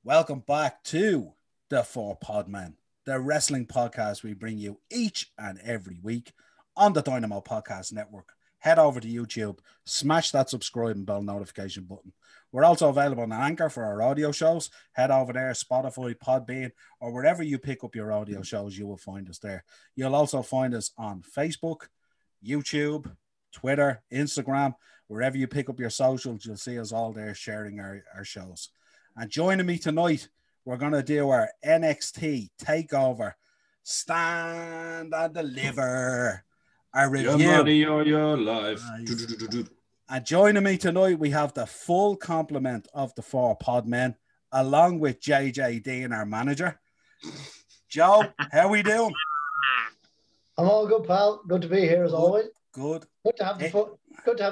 Welcome back to the Four Podmen, the wrestling podcast we bring you each and every week on the Dynamo Podcast Network. Head over to YouTube, smash that subscribe and bell notification button. We're also available on Anchor for our audio shows. Head over there, Spotify, Podbean, or wherever you pick up your audio shows, you will find us there. You'll also find us on Facebook, YouTube, Twitter, Instagram. Wherever you pick up your socials, you'll see us all there sharing our shows. And joining me tonight, we're going to do our NXT Takeover Stand and Deliver. Our review. Your money or your life. And joining me tonight, we have the full complement of the Four Podmen, along with JJ Dean, our manager. Joe, how we doing? I'm all good, pal. Good to be here as always. Good. Good to have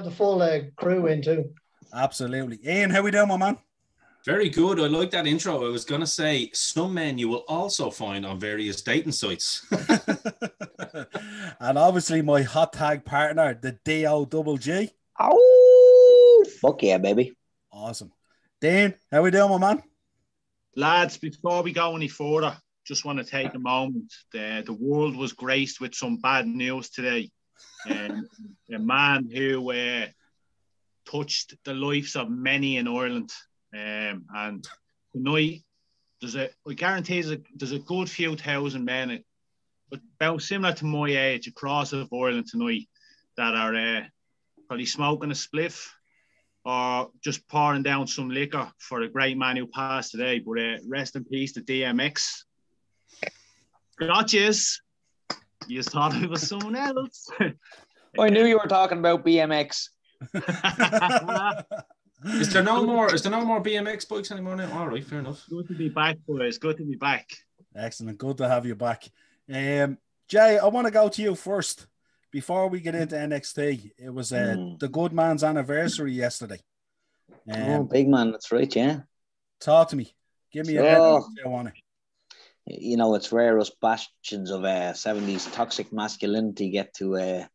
the full crew in too. Absolutely. Ian, how we doing, my man? Very good. I like that intro. I was going to say some men you will also find on various dating sites. And obviously my hot tag partner, the D-O-double-G. Oh, fuck yeah, baby. Awesome. Dean, how we doing, my man? Lads, before we go any further, just want to take a moment. The world was graced with some bad news today. A man who touched the lives of many in Ireland. And tonight, I guarantee there's a good few thousand men, about similar to my age, across of Ireland tonight, that are probably smoking a spliff or just pouring down some liquor for a great man who passed today. But rest in peace to DMX. Gotchas. You just thought it was someone else. I knew you were talking about BMX. Is there no more BMX bikes anymore now? All right, fair enough. Good to be back, boys. Good to be back. Excellent. Good to have you back. Jay, I want to go to you first. Before we get into NXT, it was the good man's anniversary yesterday. Big man, that's right, yeah. Talk to me. Give me a head on it. You know, it's rare us bastions of 70s toxic masculinity get to,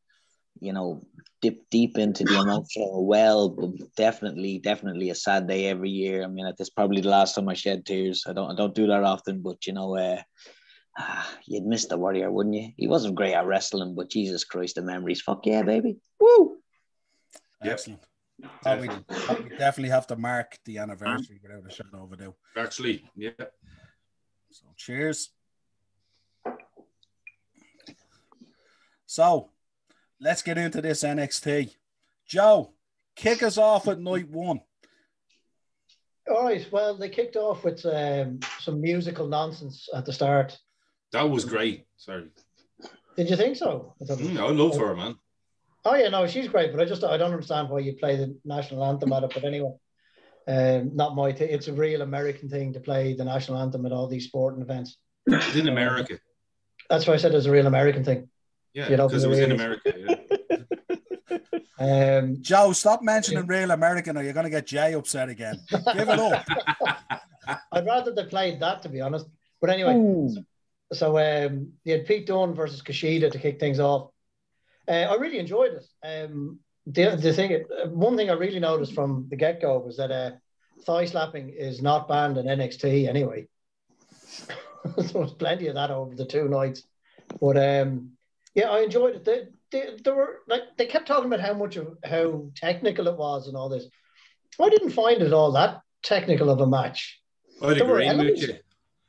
dip deep into the emotional well, but definitely a sad day every year. I mean, it's probably the last time I shed tears. I don't do that often, but you'd miss the Warrior, wouldn't you? He wasn't great at wrestling, but Jesus Christ, the memories. Fuck yeah, baby. Woo! Excellent. We definitely have to mark the anniversary without a shadow of a doubt. Actually, yeah. So cheers. So let's get into this NXT. Joe, kick us off at night one. All right. Well, they kicked off with some musical nonsense at the start. That was great. Sorry. Did you think so? I love her, man. Oh yeah, no, she's great, but I don't understand why you play the national anthem at it. But anyway, not my thing. It's a real American thing to play the national anthem at all these sporting events. It's in America. That's why I said it's a real American thing. Yeah, because it was in America. Yeah. Joe, stop mentioning real American, or you're going to get Jay upset again. Give it up. I'd rather they played that, to be honest. But anyway, so you had Pete Dunne versus Kushida to kick things off. I really enjoyed it. One thing I really noticed from the get-go was that thigh slapping is not banned in NXT anyway. There was plenty of that over the two nights. But yeah, I enjoyed it. They kept talking about how technical it was and all this. I didn't find it all that technical of a match. I'd agree with you.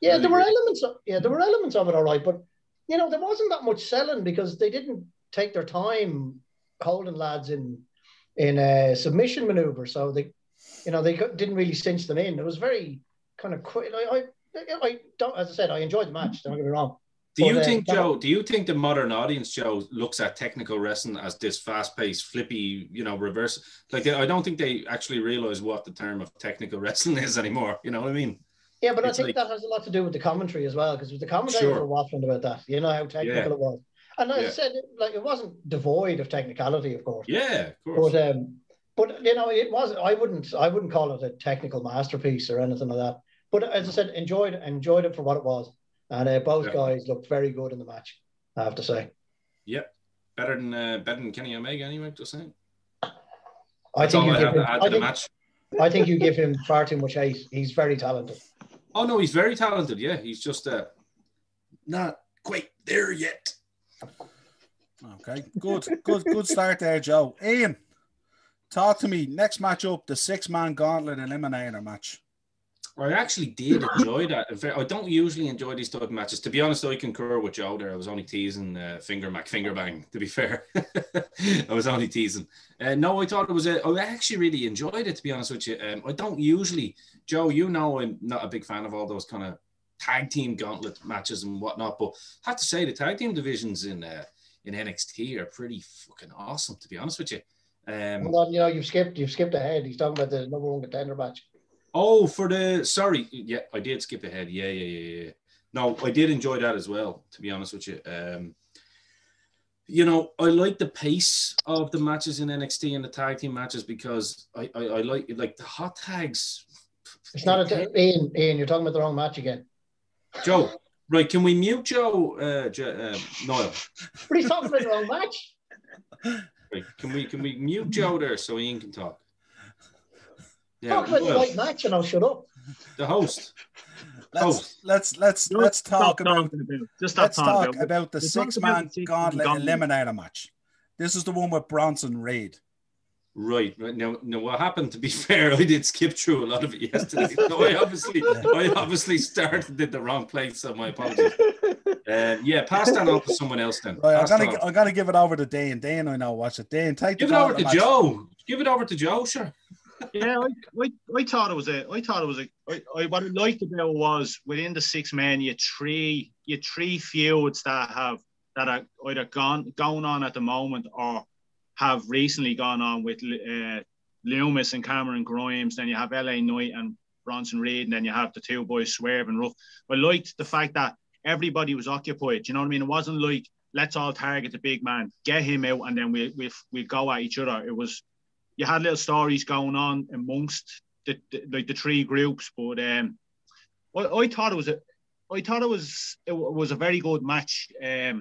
Yeah, there were elements of it, all right, but there wasn't that much selling because they didn't take their time holding lads in submission maneuver, so they didn't really cinch them in. It was very kind of quick. I don't, as I said, I enjoyed the match. Don't get me wrong. Do you think the modern audience, Joe, looks at technical wrestling as this fast-paced, flippy, reverse? Like, I don't think they actually realize what the term of technical wrestling is anymore. You know what I mean? Yeah, but I think that has a lot to do with the commentary as well, because the commentators were waffling about that. You know how technical it was. And as I said, it wasn't devoid of technicality, of course. Yeah, of course. But it was. I wouldn't call it a technical masterpiece or anything like that. But as I said, enjoyed it for what it was. And both guys looked very good in the match, I have to say. Yep. Better than Kenny Omega anyway, just saying. I think you give him far too much hate. He's very talented. Oh no, he's very talented. Yeah, he's just not quite there yet. Okay, good start there, Joe. Ian, talk to me. Next match up, the 6-man gauntlet eliminator match. I actually did enjoy that. In fact, I don't usually enjoy these type of matches. To be honest, I concur with Joe there. I was only teasing finger bang, to be fair. I was only teasing. No, I thought it was I actually really enjoyed it, to be honest with you. I don't usually, Joe, you know I'm not a big fan of all those kind of tag team gauntlet matches and whatnot, but I have to say the tag team divisions in NXT are pretty fucking awesome, to be honest with you. Hold on, you've skipped ahead. He's talking about the number 1 contender match. Oh, sorry. Yeah, I did skip ahead. Yeah. No, I did enjoy that as well, to be honest with you. I like the pace of the matches in NXT and the tag team matches because I like the hot tags. It's not Ian, you're talking about the wrong match again. Joe, right, can we mute Joe, Niall? But he's talking about the wrong match. Right, can we mute Joe there so Ian can talk? Yeah, talk about the right match and I'll shut up. The host. Let's talk about the 6-man gauntlet eliminator match. This is the one with Bronson Reed. Right. Now, what happened, to be fair, I did skip through a lot of it yesterday. So I obviously started at the wrong place, so my apologies. Pass that on to someone else then. Right, I'm gonna give it over to Dane. Dane, I know watch it. Dane, give it over to Joe. Give it over to Joe, sure. Yeah, I thought it was what I liked about it was within the 6 men, you had three feuds that are either going on at the moment or have recently gone on with Loomis and Cameron Grimes. Then you have LA Knight and Bronson Reed, and then you have the 2 boys Swerve and Ruff. I liked the fact that everybody was occupied. You know what I mean? It wasn't like let's all target the big man, get him out, and then we go at each other. It was. You had little stories going on amongst the 3 groups, but I thought it was a very good match. I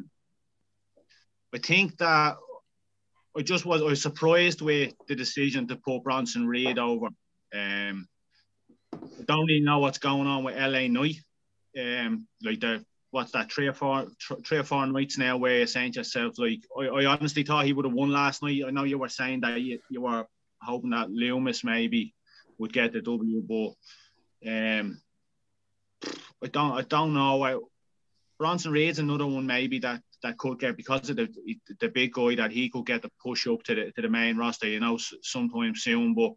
think that I was surprised with the decision to put Bronson Reed over. Don't really know what's going on with LA Knight. What's that, 3 or 4 nights now where you're saying to yourself, like, I honestly thought he would have won last night. I know you were saying that you were hoping that Loomis maybe would get the W, but I don't know. Bronson Reed's another one maybe that could get, because of the big guy, that he could get the push up to the main roster, sometime soon. But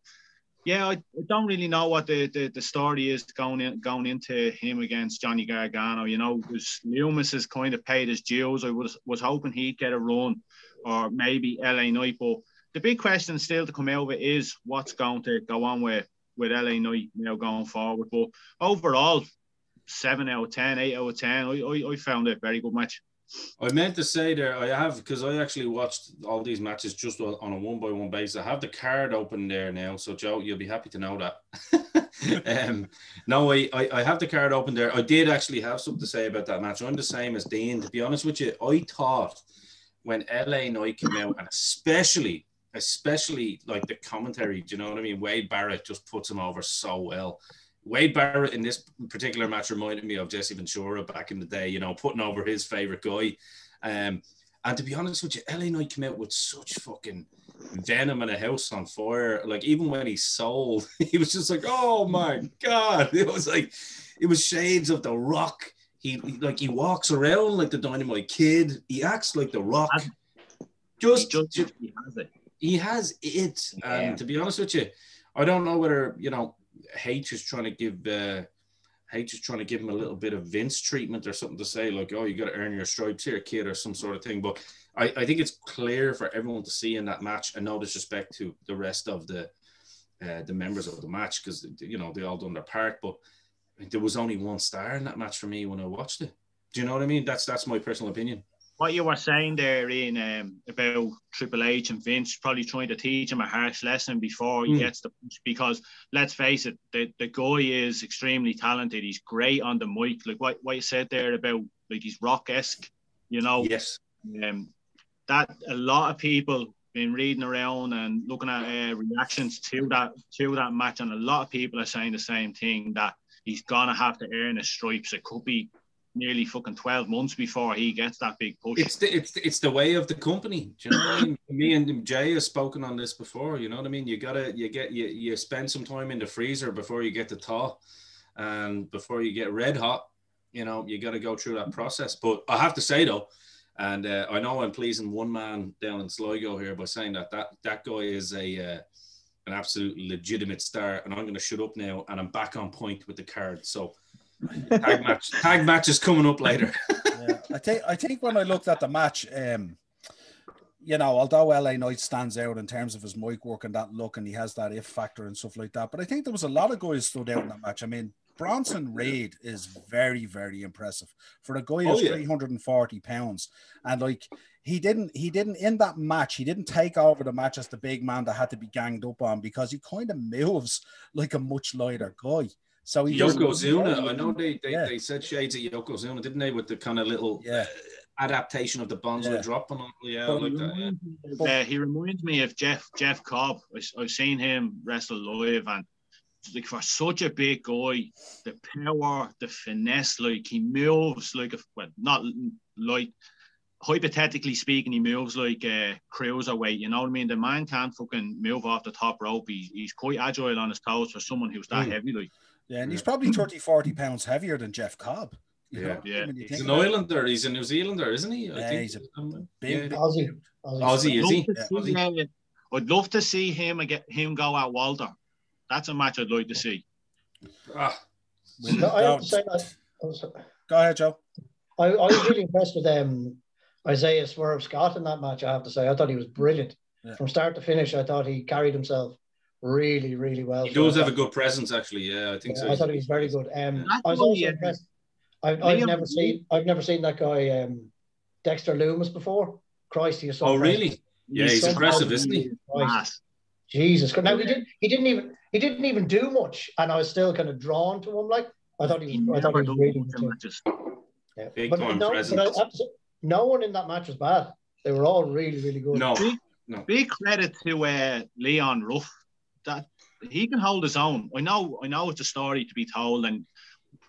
yeah, I don't really know what the story is going into him against Johnny Gargano. Because Loomis has kind of paid his dues. I was hoping he'd get a run, or maybe LA Knight. But the big question still to come out of it is what's going to go on with LA Knight, going forward. But overall, 7 out of 10, 8 out of 10. I found it a very good match. I meant to say there, I have, because I actually watched all these matches just on a 1-by-1 basis. I have the card open there now, so Joe, you'll be happy to know that. No, I have the card open there. I did actually have something to say about that match. I'm the same as Dean, to be honest with you. I thought when LA Knight came out, and especially like the commentary, do you know what I mean? Wade Barrett just puts him over so well. Wade Barrett in this particular match reminded me of Jesse Ventura back in the day, putting over his favorite guy. And to be honest with you, LA Knight came out with such fucking venom and a house on fire. Like, even when he sold, he was just like, oh my God. It was shades of The Rock. He walks around like the Dynamite Kid. He acts like The Rock. He has it. He has it. Yeah. And to be honest with you, I don't know whether, H is trying to give him a little bit of Vince treatment or something, to say like, oh, you got to earn your stripes here, kid, or some sort of thing. But I think it's clear for everyone to see in that match, and no disrespect to the rest of the members of the match, because they all done their part, but there was only 1 star in that match for me when I watched it. Do you know what I mean? That's my personal opinion. What you were saying there, Ian, about Triple H and Vince probably trying to teach him a harsh lesson before he gets the push, because let's face it, the guy is extremely talented. He's great on the mic. Like what you said there about, like, he's Rock-esque, Yes. That a lot of people been reading around and looking at reactions to that match, and a lot of people are saying the same thing, that he's gonna have to earn his stripes. It could be nearly fucking 12 months before he gets that big push. It's the way of the company. Do you know what I mean? Me and Jay have spoken on this before. You know what I mean? You spend some time in the freezer before you get to thaw, and before you get red hot. You know, you got to go through that process. But I have to say though, and I know I'm pleasing one man down in Sligo here by saying that guy is an absolute legitimate star, and I'm going to shut up now, and I'm back on point with the card. So tag match is coming up later. Yeah, I think when I looked at the match, you know, although LA Knight stands out in terms of his mic work and that look, and he has that if factor and stuff like that, but I think there was a lot of guys stood out in that match. I mean, Bronson Reed is very, very impressive for a guy who's 340 pounds. And like, he didn't in that match, he didn't take over the match as the big man that had to be ganged up on, because he kind of moves like a much lighter guy. So he Yokozuna, I know they said shades of Yokozuna, didn't they, with the kind of little adaptation of the bonsai drop on. Yeah, I like that. Yeah. He reminds me of Jeff Cobb. I've seen him wrestle live, and like, for such a big guy, the power, the finesse, like he moves like not like, hypothetically speaking, he moves like a cruiserweight. You know what I mean? The man can't fucking move off the top rope. He's quite agile on his toes for someone who's that heavy. Like, yeah, and he's probably 30-40 pounds heavier than Jeff Cobb. Yeah. He's an Islander. He's a New Zealander, isn't he? I think he's a big Aussie, is he? Aussie. I'd love to see him go at Walter. That's a match I'd like to see. I have to say that. Go ahead, Joe. I was really impressed with Isaiah Swerve Scott in that match, I have to say. I thought he was brilliant. Yeah. From start to finish, I thought he carried himself really, really well. He does have a good presence, actually. Yeah, I think so. I thought he was very good. I was also impressed. I've never seen that guy Dexter Loomis before. Christ, he was so impressive. Really? Yeah, he's impressive, isn't he? Jesus. Now he didn't even do much, and I was still kind of drawn to him. Like, I thought he was really good. Yeah. Big time presence. No one in that match was bad. They were all really, really good. No. Big credit to Leon Ruff, that he can hold his own. I know it's a story to be told, and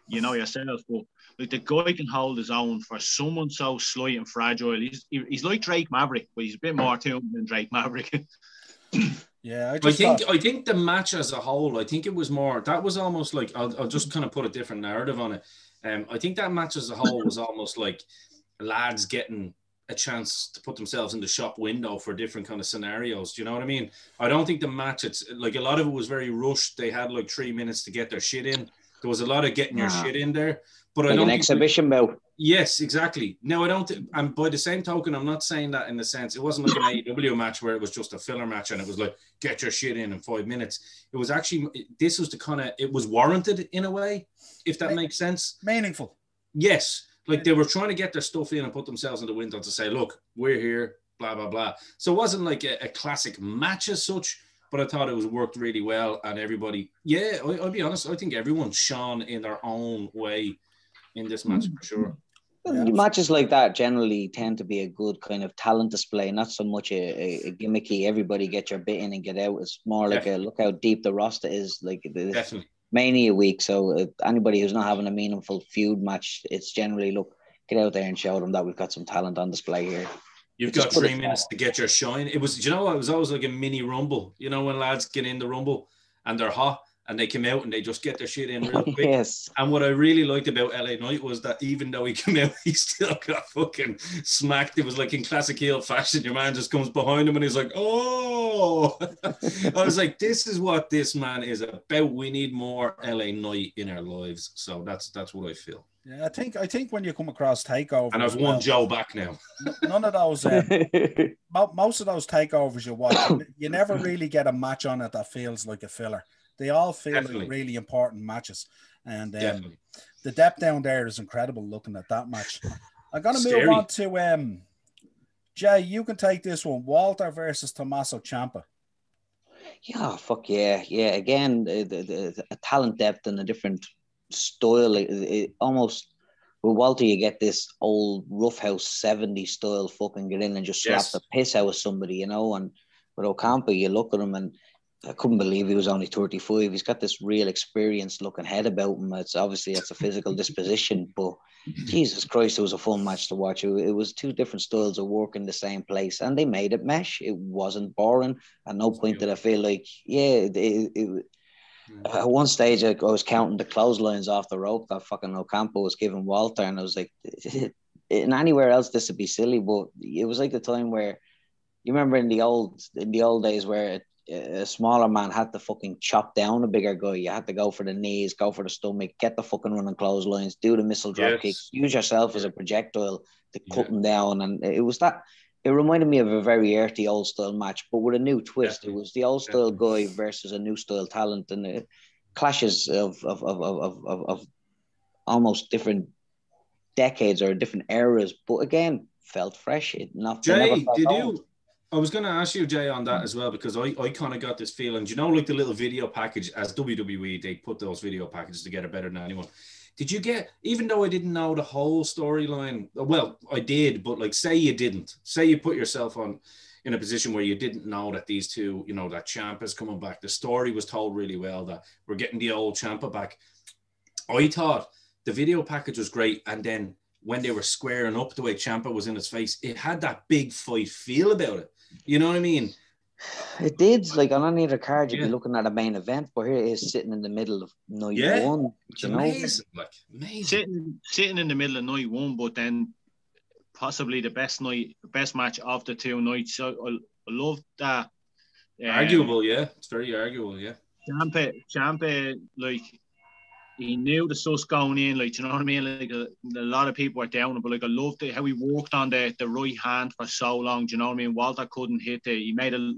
you know yourself, but like, the guy can hold his own for someone so slight and fragile. He's like Drake Maverick, but he's a bit more to him than Drake Maverick. Yeah, I think the match as a whole, I think it was more, that was almost like, I'll just kind of put a different narrative on it. I think that match as a whole was almost like lads getting a chance to put themselves in the shop window for different kind of scenarios. Do you know what I mean? I don't think the match, it's like, a lot of it was very rushed. They had like 3 minutes to get their shit in. There was a lot of getting your shit in there. But like, I don't an exhibition bout. Yes, exactly. No, I don't. And by the same token, I'm not saying that in the sense, it wasn't like an AEW match where it was just a filler match and it was like, get your shit in 5 minutes. It was actually, this was the kind of, it was warranted in a way, if that makes sense. Meaningful. Yes. Like, they were trying to get their stuff in and put themselves in the window to say, look, we're here, blah, blah, blah. So it wasn't like a classic match as such, but I thought it was worked really well. And everybody, I'll be honest, I think everyone shone in their own way in this match for sure. Matches like that generally tend to be a good kind of talent display, not so much a gimmicky, everybody get your bit in and get out. It's more like a look how deep the roster is. Like, definitely. Mania week, so anybody who's not having a meaningful feud match, it's generally, look, get out there and show them that we've got some talent on display here. You've got 3 minutes to get your shine. It was, you know, it was always like a mini rumble. You know, when lads get in the rumble and they're hot and they come out and they just get their shit in real quick. Yes. And what I really liked about LA Knight was that even though he came out, he still got fucking smacked. It was like in classic heel fashion. Your man just comes behind him and he's like, oh. I was like, this is what this man is about. We need more LA Knight in our lives. So that's what I feel. Yeah, I think when you come across Takeover, and I've won Joe back now. None of those, most of those takeovers you watch, you never really get a match on it that feels like a filler. They all feel like really important matches, and the depth down there is incredible. Looking at that match, I'm gonna move on to Jay. You can take this one: Walter versus Tommaso Ciampa. Yeah, fuck yeah. Again, the talent depth and a different style. It almost with Walter, you get this old roughhouse 70s style, fucking get in and just slap the piss out of somebody, you know. And with Ocampa, you look at him and I couldn't believe he was only 35. He's got this real experience looking head about him. It's a physical disposition, but Jesus Christ, it was a fun match to watch. It was two different styles of work in the same place, and they made it mesh. It wasn't boring. At no point did I feel like, at one stage, I was counting the clotheslines off the rope that fucking Ocampo was giving Walter, and I was like, in anywhere else, this would be silly, but it was like the time where, you remember in the old days where a smaller man had to fucking chop down a bigger guy. You had to go for the knees, go for the stomach, get the fucking running clotheslines, do the missile drop kicks, use yourself as a projectile to cut them down. And it was that. It reminded me of a very earthy old style match, but with a new twist. It was the old style guy versus a new style talent, and it clashes of almost different decades or different eras. But again, felt fresh. Jay, did you? I was going to ask you, Jay, on that as well, because I kind of got this feeling, you know, like the little video package, as WWE, they put those video packages together better than anyone. Did you get, even though I didn't know the whole storyline, well, I did, but like, say you didn't, say you put yourself in a position where you didn't know that these two, you know, that Ciampa's coming back. The story was told really well that we're getting the old Ciampa back. I thought the video package was great. And then when they were squaring up the way Ciampa was in his face, it had that big fight feel about it. You know what I mean? It did. Like on any other card, you'd be looking at a main event, but here it is sitting in the middle of night one. It's amazing. Like amazing. Sitting in the middle of night one, but then possibly the best match of the two nights. So I love that. Arguable, yeah. It's very arguable, yeah. Ciampa, like, he knew the stuff's going in, like, you know what I mean? Like, a lot of people were down, but like, I loved how he worked on the right hand for so long. Do you know what I mean? Walter couldn't hit it. He made and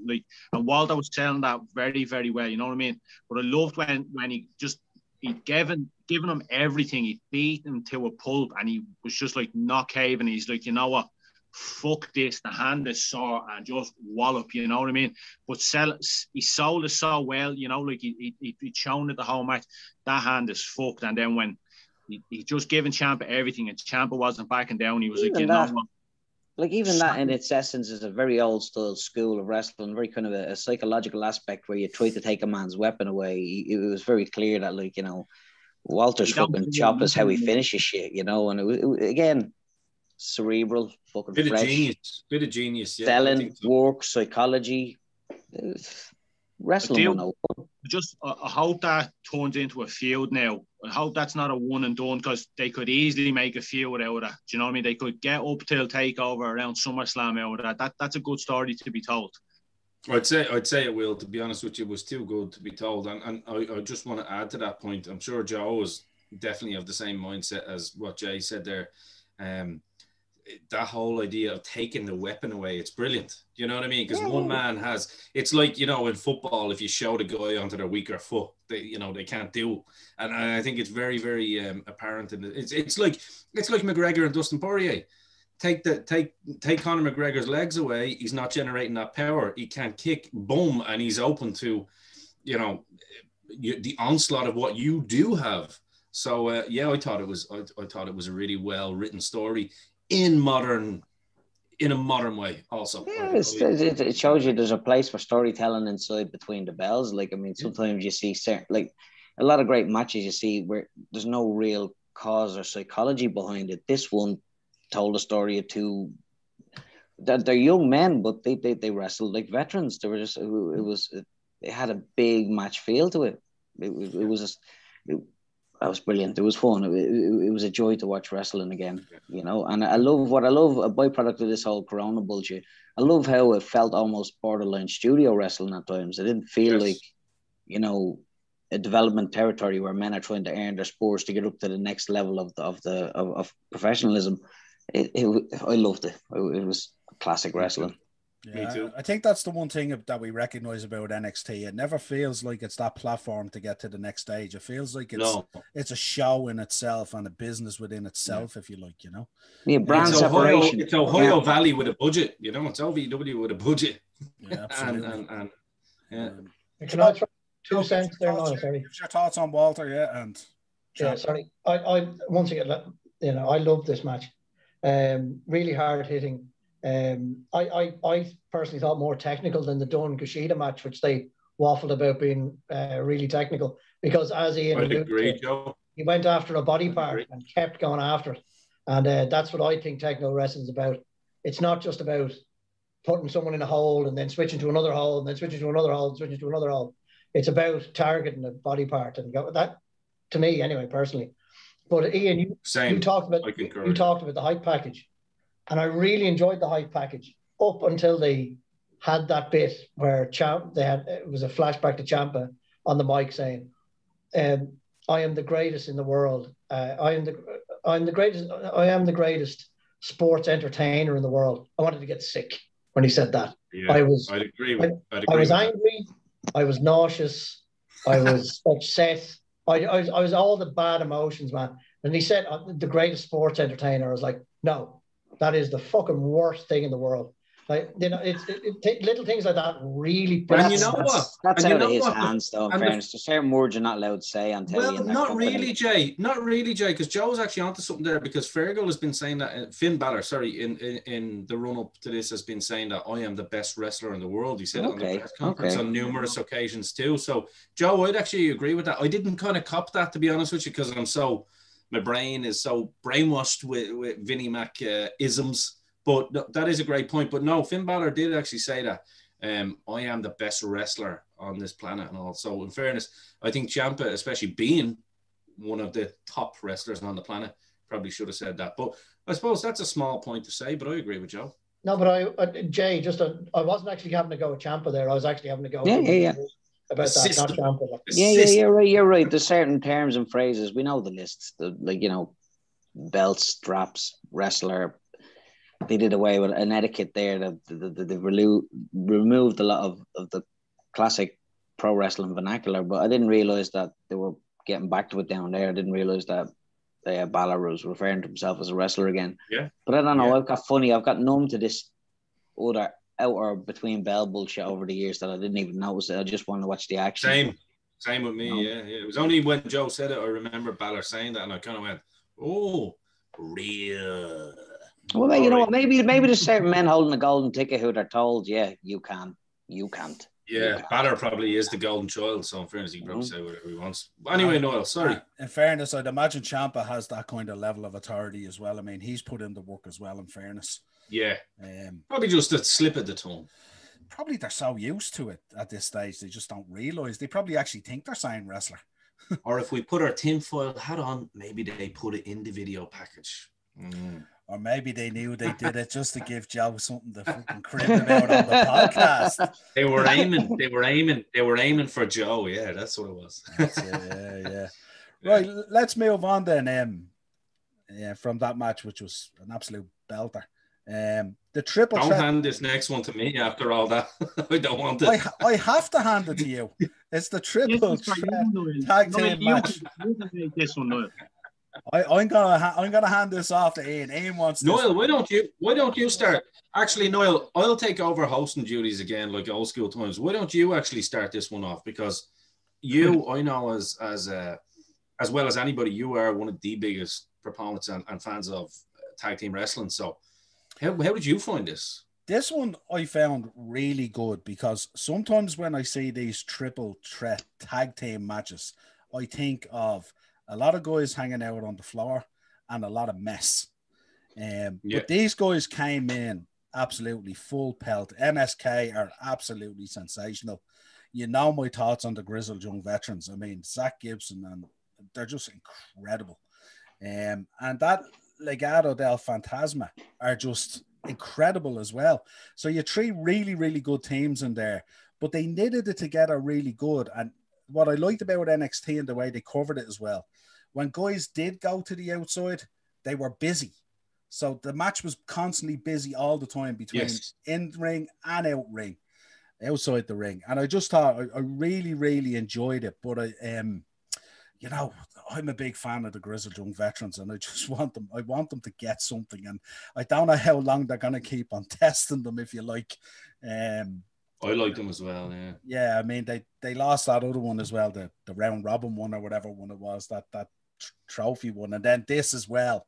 Walter was selling that very, very well. You know what I mean? But I loved when he'd given him everything. He beat him to a pulp, and he was just like not caving. He's like, you know what? Fuck this. The hand is sore, and just wallop. You know what I mean? But he sold it so well. You know, like he'd shown it the whole match. That hand is fucked. And then when he just given Ciampa everything, and Ciampa wasn't backing down, he was like, you know what? Like, even that in its essence is a very old style school of wrestling, very kind of a psychological aspect where you try to take a man's weapon away. It was very clear that, like, you know, Walter's fucking chop is how he finishes shit, you know, and it again, cerebral, fucking bit fresh. Bit of genius, yeah. Selling, work, psychology, wrestling 101. I hope that turns into a feud now. I hope that's not a one and done, because they could easily make a feud out of that. Do you know what I mean? They could get up till Takeover around SummerSlam out of that. That's a good story to be told. I'd say it will. To be honest with you, it was too good to be told. And I just want to add to that point. I'm sure Joe was definitely of the same mindset as what Jay said there. That whole idea of taking the weapon away, it's brilliant. You know what I mean? Because one man has, it's like, you know, in football, if you show the guy onto their weaker foot, they can't do. And I think it's very, very apparent. And it's like McGregor and Dustin Poirier. Take Conor McGregor's legs away, he's not generating that power. He can't kick, boom, and he's open to, you know, the onslaught of what you do have. So I thought it was a really well written story in a modern way also. Yeah, it shows you there's a place for storytelling inside between the bells. Like, I mean, sometimes you see certain, like, a lot of great matches you see where there's no real cause or psychology behind it. This one told a story of two, they're young men, but they wrestled like veterans. They were just, it had a big match feel to it. That was brilliant. It was fun. It was a joy to watch wrestling again, you know. And I love a byproduct of this whole Corona bullshit. I love how it felt almost borderline studio wrestling at times. It didn't feel like, you know, a development territory where men are trying to earn their spurs to get up to the next level of professionalism. I loved it. It was classic wrestling. Yeah, me too. I think that's the one thing that we recognize about NXT. It never feels like it's that platform to get to the next stage. It feels like it's a show in itself and a business within itself, if you like, you know. Yeah, brand separation. It's Ohio Valley with a budget, you know. It's OVW with a budget. Yeah, absolutely. Can I throw 2 cents there, Lana? Sorry. What's your thoughts on Walter? Yeah, sorry. I once again, you know, I love this match. Really hard hitting. I personally thought more technical than the Dunn Kushida match, which they waffled about being really technical, because as Ian I'd agree, alluded to, Joe. he went after a body part agree. and kept going after it. And that's what I think techno wrestling is about. It's not just about putting someone in a hold and then switching to another hold and then switching to another hold and switching to another hold. It's about targeting a body part and go that, to me anyway, personally. But Ian, you talked about the hype package, and I really enjoyed the hype package up until they had that bit where it was a flashback to Ciampa on the mic saying, "I am the greatest in the world. I am the greatest sports entertainer in the world." I wanted to get sick when he said that. Yeah, I'd agree. I was angry. I was nauseous. I was upset. I was all the bad emotions, man. And he said, the greatest sports entertainer. I was like, no, that is the fucking worst thing in the world. Like, you know, little things like that really. And you know what? That's out of his hands, though. In fairness, there's certain words you're not allowed to say on telly. Well, not really, Jay. Not really, Jay. Because Joe's actually onto something there. Because Fergal has been saying that Finn Balor, in the run up to this, has been saying that I am the best wrestler in the world. He said it on the press conference on numerous occasions too. So, Joe, I'd actually agree with that. I didn't kind of cop that, to be honest with you, because my brain is so brainwashed with Vinnie Mac isms. But that is a great point. But no, Finn Balor did actually say that I am the best wrestler on this planet and all. So in fairness, I think Ciampa, especially being one of the top wrestlers on the planet, probably should have said that. But I suppose that's a small point to say, but I agree with Joe. No, but Jay, I wasn't actually having to go with Ciampa there. I was actually having to go about that, not Ciampa. You're right. There's certain terms and phrases. We know the lists, belts, straps, wrestler. They did away with an etiquette there. They removed a lot of the classic pro wrestling vernacular, but I didn't realize that they were getting back to it down there. I didn't realize that Balor was referring to himself as a wrestler again. Yeah. But I don't know. Yeah. I've got numb to this other out or between bell bullshit over the years that I didn't even notice it. I just want to watch the action. Same with me. Yeah. It was only when Joe said it I remember Balor saying that, and I kind of went, "Oh, real." Well, you know what? Maybe there's certain men holding a golden ticket who they're told, yeah, you can, you can't. Yeah, Balor probably is the golden child, so in fairness, he can probably say whatever he wants. But anyway, Noel, sorry. In fairness, I'd imagine Ciampa has that kind of level of authority as well. I mean, he's put in the work as well, in fairness. Yeah. Probably just a slip of the tongue. Probably they're so used to it at this stage, they just don't realise. They probably actually think they're saying wrestler. Or if we put our tinfoil hat on, maybe they put it in the video package. Or maybe they knew they did it just to give Joe something to fucking crib about on the podcast. They were aiming for Joe. Yeah, that's what it was. Yeah. Right, let's move on then. From that match, which was an absolute belter. The triple threat. Don't hand this next one to me after all that. I don't want it. I have to hand it to you. It's the triple threat tag team match. You this one, Noel. I'm gonna hand this off to Ian. Ian wants Noel. Why don't you start? Actually, Noel, I'll take over hosting duties again, like old school times. Why don't you actually start this one off? Because I know as well as anybody, you are one of the biggest proponents and fans of tag team wrestling. So, how did you find this? This one I found really good because sometimes when I see these triple threat tag team matches, I think of a lot of guys hanging out on the floor and a lot of mess. But these guys came in absolutely full pelt. MSK are absolutely sensational. You know my thoughts on the grizzled young veterans. I mean, Zach Gibson, and they're just incredible. And that Legado del Fantasma are just incredible as well. So you three really, really good teams in there, but they knitted it together really good. And what I liked about NXT and the way they covered it as well, when guys did go to the outside, they were busy. So the match was constantly busy all the time between in ring and out ring, outside the ring. And I just thought I really, really enjoyed it. But I'm a big fan of the grizzled young veterans, and I want them to get something. And I don't know how long they're going to keep on testing them, if you like. I like them as well, yeah. Yeah, I mean, they lost that other one as well, the round robin one or whatever one it was, that trophy one, and then this as well.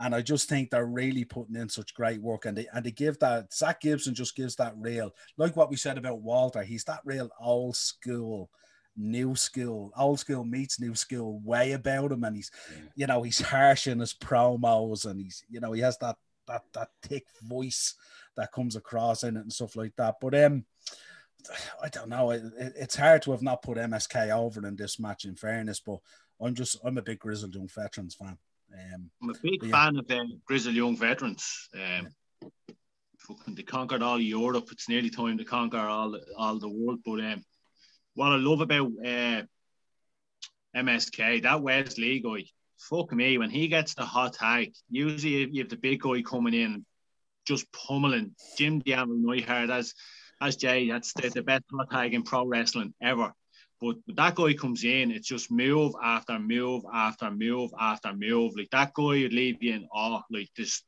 And I just think they're really putting in such great work, and they give that. Zach Gibson just gives that real, like what we said about Walter. He's that real old school, new school, old school meets new school way about him, and he's, you know, he's harsh in his promos, and he's, you know, he has that thick voice that comes across in it and stuff like that. But I don't know. It's hard to have not put MSK over in this match, in fairness, but I'm a big Grizzled Young Veterans fan. I'm a big fan of them Grizzled Young Veterans. Fucking they conquered all Europe. It's nearly time to conquer all the world. But what I love about MSK, that Wesley guy, fuck me, when he gets the hot tag, usually you have the big guy coming in, just pummeling Jim the Animal Neidhart, as Jay, that's the best hot tag in pro wrestling ever. But that guy comes in, it's just move after move after move after move. Like, that guy would leave you in awe. Like, this,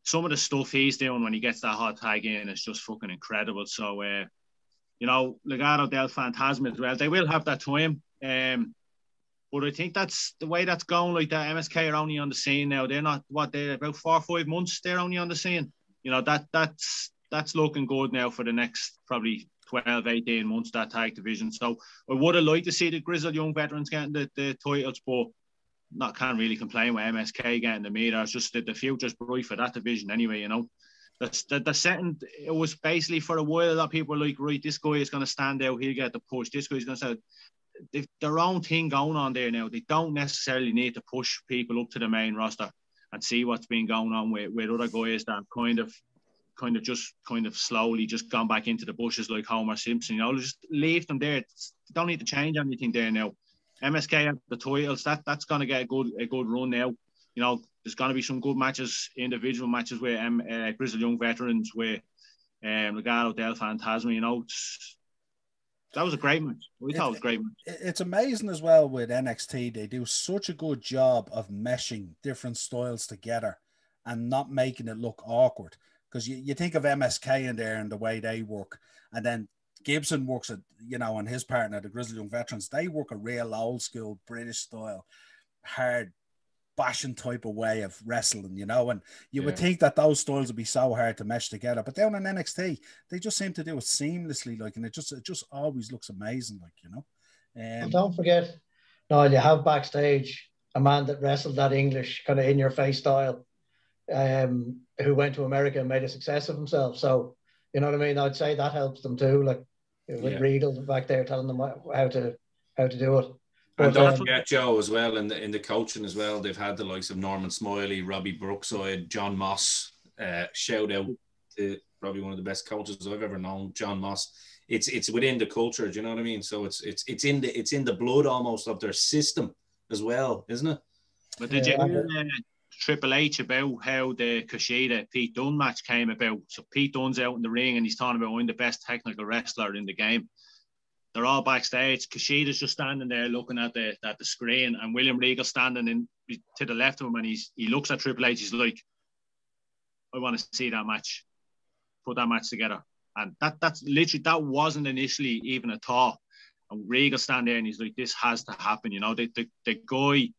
some of the stuff he's doing when he gets that hot tag in is just fucking incredible. So, you know, Legado del Fantasma as well, they will have that time. But I think that's the way that's going. Like, that MSK are only on the scene now. They're not, they're about 4 or 5 months they're only on the scene. You know, that's looking good now for the next probably 12, 18 months, that tag division. So I would have liked to see the Grizzled Young Veterans getting the titles, but can't really complain with MSK getting them either. It's just that the future's bright for that division anyway, you know. The setting, it was basically for a while that people were like, right, this guy is going to stand out, he'll get the push. This guy's going to say, they've their own thing going on there now. They don't necessarily need to push people up to the main roster and see what's been going on with other guys that kind of slowly just gone back into the bushes like Homer Simpson. You know, just leave them there. They don't need to change anything there now. MSK have the titles. That's going to get a good run now. You know, there's going to be some good matches, individual matches with Grizzled Young Veterans, with Legado del Fantasma. You know, that was a great match. We thought it was a great match. It's amazing as well with NXT. They do such a good job of meshing different styles together and not making it look awkward. Because you think of MSK in there and the way they work, and then Gibson works at, you know, and his partner, the Grizzled Young Veterans, they work a real old school British style, hard bashing type of way of wrestling, you know, and you would think that those styles would be so hard to mesh together, but down in NXT, they just seem to do it seamlessly, like, and it just always looks amazing, like, you know. Well, don't forget, Niall, you have backstage a man that wrestled that English kind of in your face style, who went to America and made a success of himself. So, you know what I mean? I'd say that helps them too. Like, with Riedel back there telling them how to do it. But, and don't forget Joe as well in the coaching as well. They've had the likes of Norman Smiley, Robbie Brookside, John Moss. Shout out to probably one of the best coaches I've ever known, John Moss. It's within the culture. Do you know what I mean? So it's in the blood almost of their system as well, isn't it? But did you hear Triple H about how the Kushida Pete Dunne match came about? So Pete Dunne's out in the ring and he's talking about, I'm the best technical wrestler in the game. They're all backstage. Kushida's just standing there looking at the screen, and William Regal standing in to the left of him, and he looks at Triple H. He's like, I want to see that match. Put that match together. And that's literally, that wasn't initially even a thought. And Regal stand there and he's like, this has to happen. You know, the guy,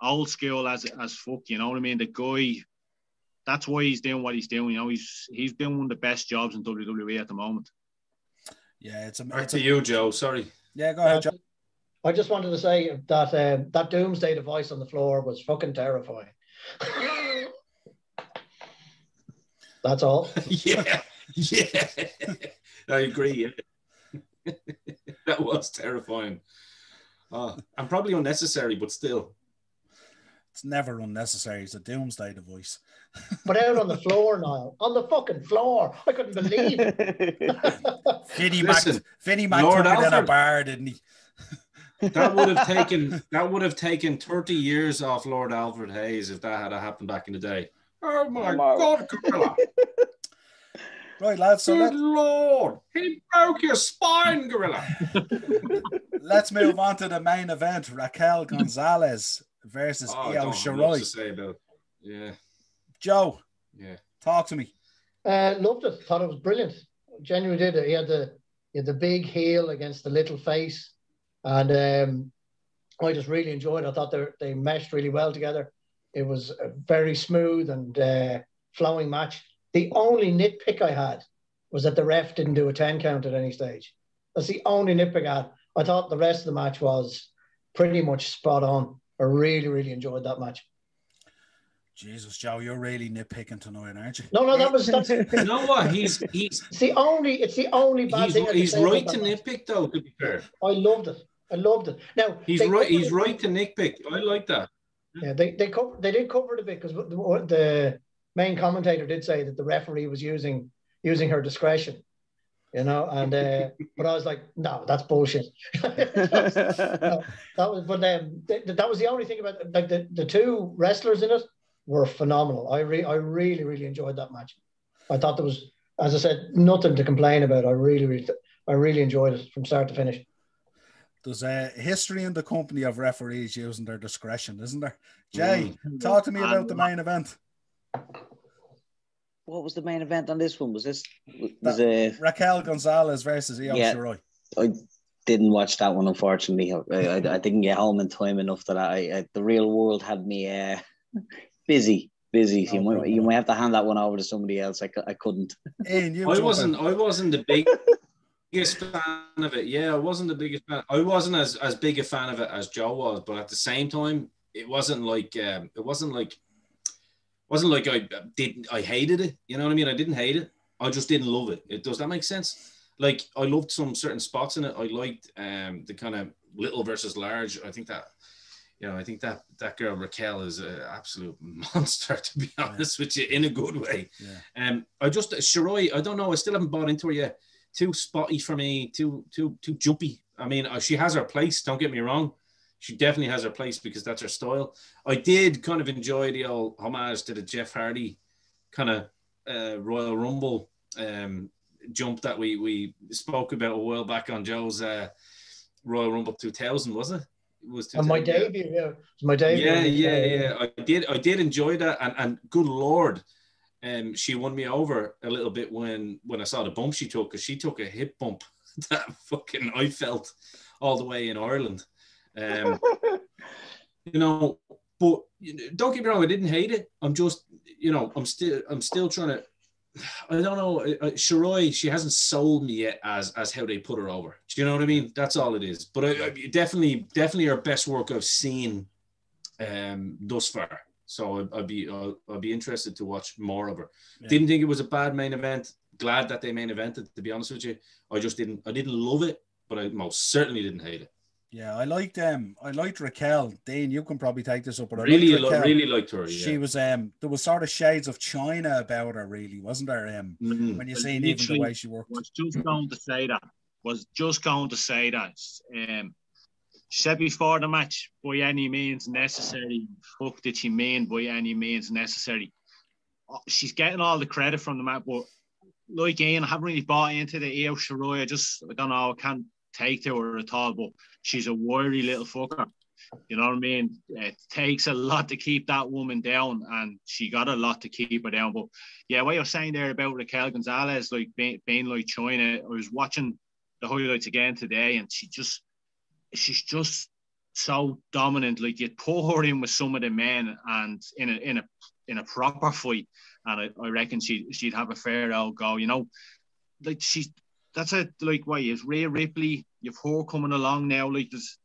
old school as fuck, you know what I mean? The guy, that's why he's doing what he's doing. You know, he's doing one of the best jobs in WWE at the moment. Yeah, it's back to you, Joe. Sorry. Yeah, go ahead, Joe. I just wanted to say that that Doomsday device on the floor was fucking terrifying. That's all. Yeah. I agree. Yeah. That was terrifying. And probably unnecessary, but still. It's never unnecessary. It's a Doomsday device. But out on the floor, Niall. On the fucking floor. I couldn't believe it. Vinnie Mac took it in a bar, didn't he? That would have taken 30 years off Lord Alfred Hayes if that had happened back in the day. Oh my God, Gorilla. Right, lads. So good Lord, he broke your spine, Gorilla. Let's move on to the main event. Raquel Gonzalez versus Io Shirai. Yeah. Joe. Yeah. Talk to me. Loved it. Thought it was brilliant. Genuinely did it. He had the big heel against the little face. And I just really enjoyed it. I thought they meshed really well together. It was a very smooth and flowing match. The only nitpick I had was that the ref didn't do a 10 count at any stage. That's the only nitpick I had. I thought the rest of the match was pretty much spot on. I really, really enjoyed that match. Jesus, Joe, you're really nitpicking tonight, aren't you? No, that's You know what? It's the only bad thing. He's right to nitpick, though, to be fair. I loved it. Now he's right to nitpick. I like that. Yeah, they did cover it a bit because the main commentator did say that the referee was using her discretion, and but I was like, no, that's bullshit. that was the only thing about it. Like the two wrestlers in it were phenomenal. I really, really enjoyed that match. I thought there was, as I said, nothing to complain about. I really enjoyed it from start to finish. There's a history in the company of referees using their discretion, isn't there? Jay, talk to me about the main event. What was the main event on this one? Was Raquel Gonzalez versus Io Shirai? I didn't watch that one, unfortunately. I didn't get home in time enough that the real world had me busy. No, you might have to hand that one over to somebody else. I couldn't. Ian, I wasn't the biggest fan of it. Yeah, I wasn't the biggest fan. I wasn't as big a fan of it as Joe was, but at the same time, it wasn't like I hated it. You know what I mean? I didn't hate it. I just didn't love it. Does that make sense? Like, I loved some certain spots in it. I liked the kind of little versus large. I think that girl Raquel is an absolute monster, to be honest with you, in a good way. Yeah. Shirai, I don't know. I still haven't bought into her yet. Too spotty for me. Too jumpy. I mean, she has her place. Don't get me wrong. She definitely has her place because that's her style. I did kind of enjoy the old homage to the Jeff Hardy kind of Royal Rumble jump that we spoke about a while back on Joe's Royal Rumble 2000, wasn't it? It was my debut. Yeah, it was my debut. Yeah. I did enjoy that, and good Lord, she won me over a little bit when I saw the bump she took, because she took a hip bump that fucking I felt all the way in Ireland. But don't get me wrong, I didn't hate it. I'm just, I'm still trying to, I don't know, Shirai, she hasn't sold me yet as how they put her over. Do you know what I mean? That's all it is. But I definitely her best work I've seen thus far. So I'd be interested to watch more of her. Yeah. Didn't think it was a bad main event. Glad that they main evented, to be honest with you. I didn't love it, but I most certainly didn't hate it. Yeah, I liked Raquel. Dean, you can probably take this up, but really liked her. Yeah. She was there was sort of shades of China about her, really, wasn't there? When you see even the way she worked. Was just going to say that. She said before the match, by any means necessary. Fuck did she mean by any means necessary? She's getting all the credit from the match, but like Ian, I haven't really bought into the Io Shirai. I don't know, I can't take to her at all, but she's a wiry little fucker. You know what I mean? It takes a lot to keep that woman down, and she got a lot to keep her down. But yeah, what you're saying there about Raquel Gonzalez, like being like China, I was watching the highlights again today, and she's just so dominant. Like, you'd put her in with some of the men, and in a proper fight, and I reckon she'd have a fair old go. Like that's it. Like, why is Rhea Ripley? You've her coming along now. Like, there's,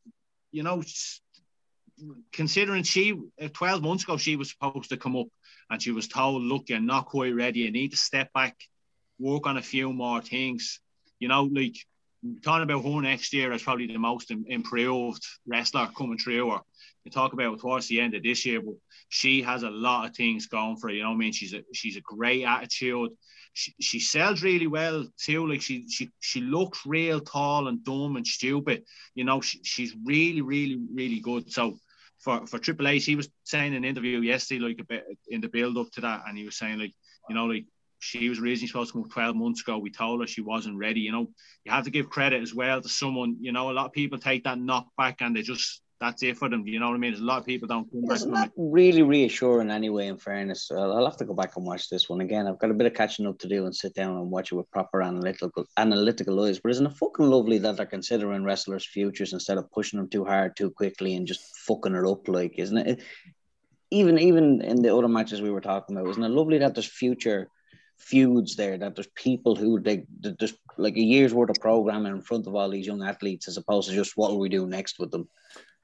considering 12 months ago she was supposed to come up, and she was told, look, you're not quite ready. You need to step back, work on a few more things. Like, talking about her next year as probably the most improved wrestler coming through her. You talk about towards the end of this year, but she has a lot of things going for her. You know what I mean? She's a great attitude. She sells really well too. Like, she looks real tall and dumb and stupid. She's really, really, really good. So for Triple H, he was saying in an interview yesterday, like, a bit in the build up to that, and he was saying, like, she was originally supposed to come 12 months ago. We told her she wasn't ready. You have to give credit as well to someone. A lot of people take that knockback and that's it for them. You know what I mean? There's a lot of people don't come back. It's not really reassuring anyway, in fairness. I'll have to go back and watch this one again. I've got a bit of catching up to do and sit down and watch it with proper analytical eyes. But isn't it fucking lovely that they're considering wrestlers' futures instead of pushing them too hard, too quickly, and just fucking it up, like, isn't it? even in the other matches we were talking about, isn't it lovely that there's future feuds there, that there's people who there's like a year's worth of programming in front of all these young athletes, as opposed to just what will we do next with them.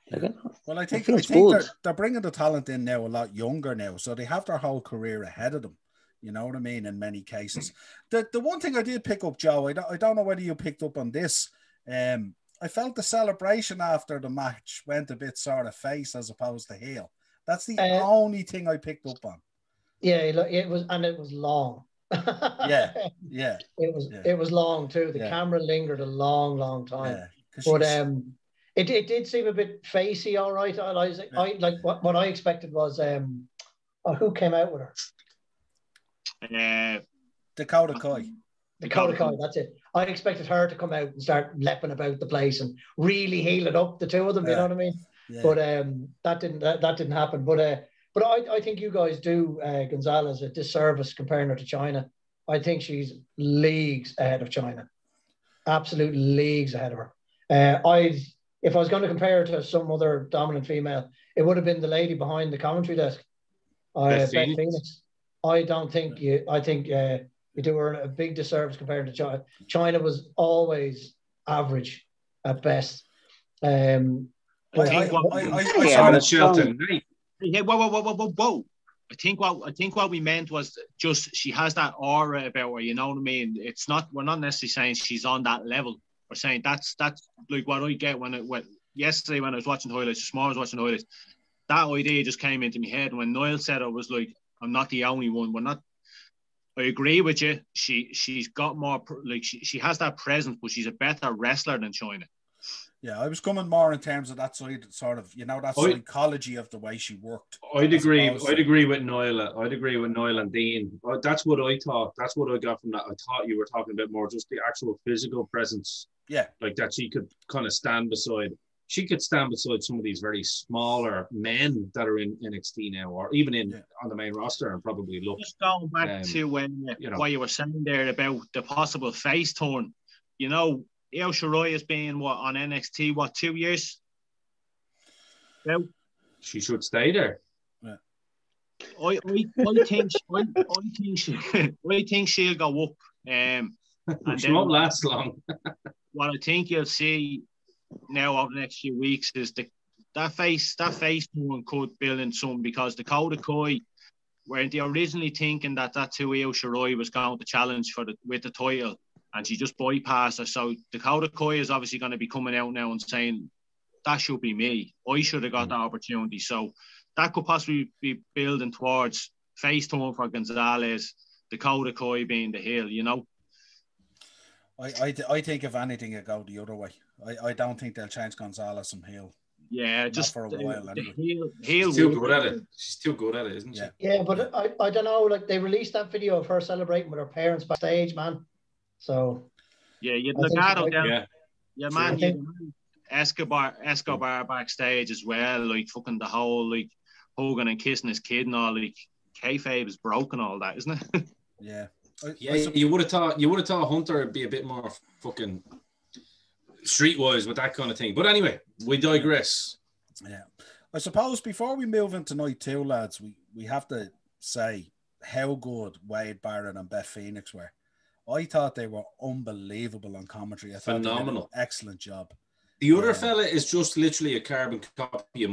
Yeah. Well, I think good. they're bringing the talent in now a lot younger now, so they have their whole career ahead of them. You know what I mean? In many cases, the one thing I did pick up, Joe, I don't know whether you picked up on this. I felt the celebration after the match went a bit sort of face as opposed to heel. That's the only thing I picked up on. Yeah, it was long. yeah. It was long too. The camera lingered a long time. But it did seem a bit facey, all right. I like what I expected was who came out with her? Dakota Kai. Dakota Kai, that's it. I expected her to come out and start leaping about the place and really heal it up, the two of them, you know what I mean? Yeah. But that didn't happen. But I think you guys do Gonzalez a disservice comparing her to China. I think she's leagues ahead of China. Absolute leagues ahead of her. If I was going to compare her to some other dominant female, it would have been the lady behind the commentary desk, Beth Phoenix. I think you do her a big disservice compared to China. China was always average at best. Whoa. I think what we meant was just she has that aura about her, you know what I mean? We're not necessarily saying she's on that level. We're saying that's like what I get when yesterday when I was watching highlights, this morning I was watching highlights, that idea just came into my head. And when Niall said it, I was like, I'm not the only one. I agree with you. She's got more, like she has that presence, but she's a better wrestler than China. Yeah, I was coming more in terms of that side, sort of, that psychology of the way she worked. I'd agree with Niall. I'd agree with Niall and Dean. That's what I thought. That's what I got from that. I thought you were talking about more just the actual physical presence. Yeah, like that she could kind of stand beside. She could stand beside some of these very smaller men that are in NXT now, or even on the main roster, and probably look. Just going back to when what you were saying there about the possible face turn, Io Shirai has been on NXT 2 years? Yeah. She should stay there. Yeah. I think she'll go up. And she won't last long. What I think you'll see now over the next few weeks is that face one could build in some, because Dakota Kai, weren't they originally thinking that's who Io Shirai was going to challenge with the title, and she just bypassed her. So Dakota Kai is obviously going to be coming out now and saying, that should be me. I should have got that opportunity. So that could possibly be building towards face turn for Gonzalez, Dakota Kai being the heel, I think if anything, it go the other way. I don't think they'll change Gonzalez from heel. Yeah, just for a while. Anyway. She's too good at it. She's too good at it, isn't she? Yeah, but I don't know. Like, they released that video of her celebrating with her parents backstage, man. So yeah, you'd look at it down. Yeah, man. Escobar backstage as well. Like fucking the whole like Hogan and kissing his kid and all. Like kayfabe is broken, all that, isn't it? Yeah. You would have thought Hunter would be a bit more fucking streetwise with that kind of thing. But anyway, we digress. Yeah. I suppose before we move into night 2, lads, we have to say how good Wade Barrett and Beth Phoenix were. I thought they were unbelievable on commentary. I thought phenomenal. They did an excellent job. The other fella is just literally a carbon copy of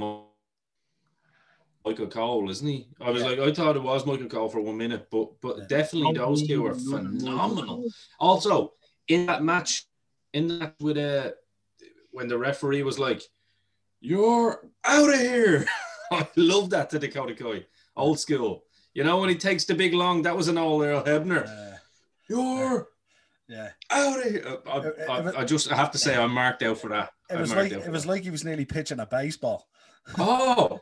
Michael Cole, isn't he? I thought it was Michael Cole for 1 minute, but definitely those two are phenomenal. Also, in that match, with when the referee was like, "You're out of here," I love that to Dakota Kai, old school. When he takes the big long, that was an old Earl Hebner. You're out of here. I have to say, I'm marked out for that. It was like he was nearly pitching a baseball. Oh.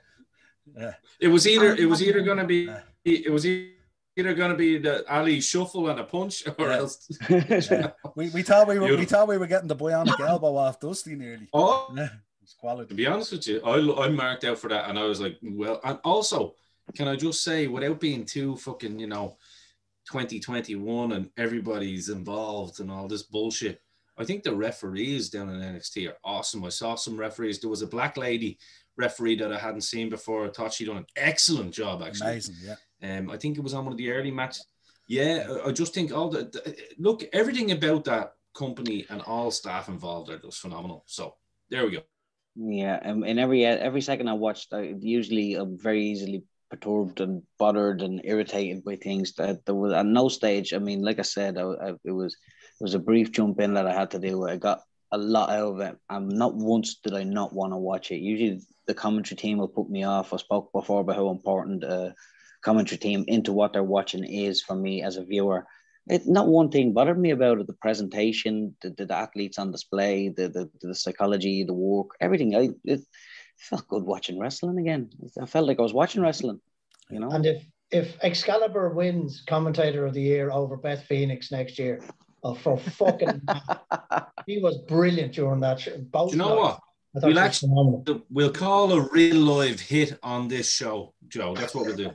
Yeah. It was either going to be the Ali shuffle and a punch, or else. We thought we were getting the bionic elbow off Dusty nearly. Oh, it's quality. To be honest with you, I marked out for that, and I was like, well. And also, can I just say, without being too fucking 2021 and everybody's involved and all this bullshit, I think the referees down in NXT are awesome. I saw some referees. There was a black lady referee that I hadn't seen before. I thought she'd done an excellent job, actually. Amazing, yeah. I think it was on one of the early matches. Yeah, I just think look, everything about that company and all staff involved are just phenomenal. So there we go. Yeah, and every second I watched, I'm very easily perturbed and bothered and irritated by things that there was at no stage. I mean, like I said, it was a brief jump in that I had to do. I got a lot out of it. And not once did I not want to watch it. Usually the commentary team will put me off. I spoke before about how important commentary team into what they're watching is for me as a viewer. Not one thing bothered me about it: the presentation, the athletes on display, the psychology, the work, everything. It felt good watching wrestling again. I felt like I was watching wrestling, you know. And if Excalibur wins Commentator of the Year over Beth Phoenix next year, for fucking, he was brilliant during that show. Both. Do you know what? We'll call a real live hit on this show, Joe. That's what we'll do.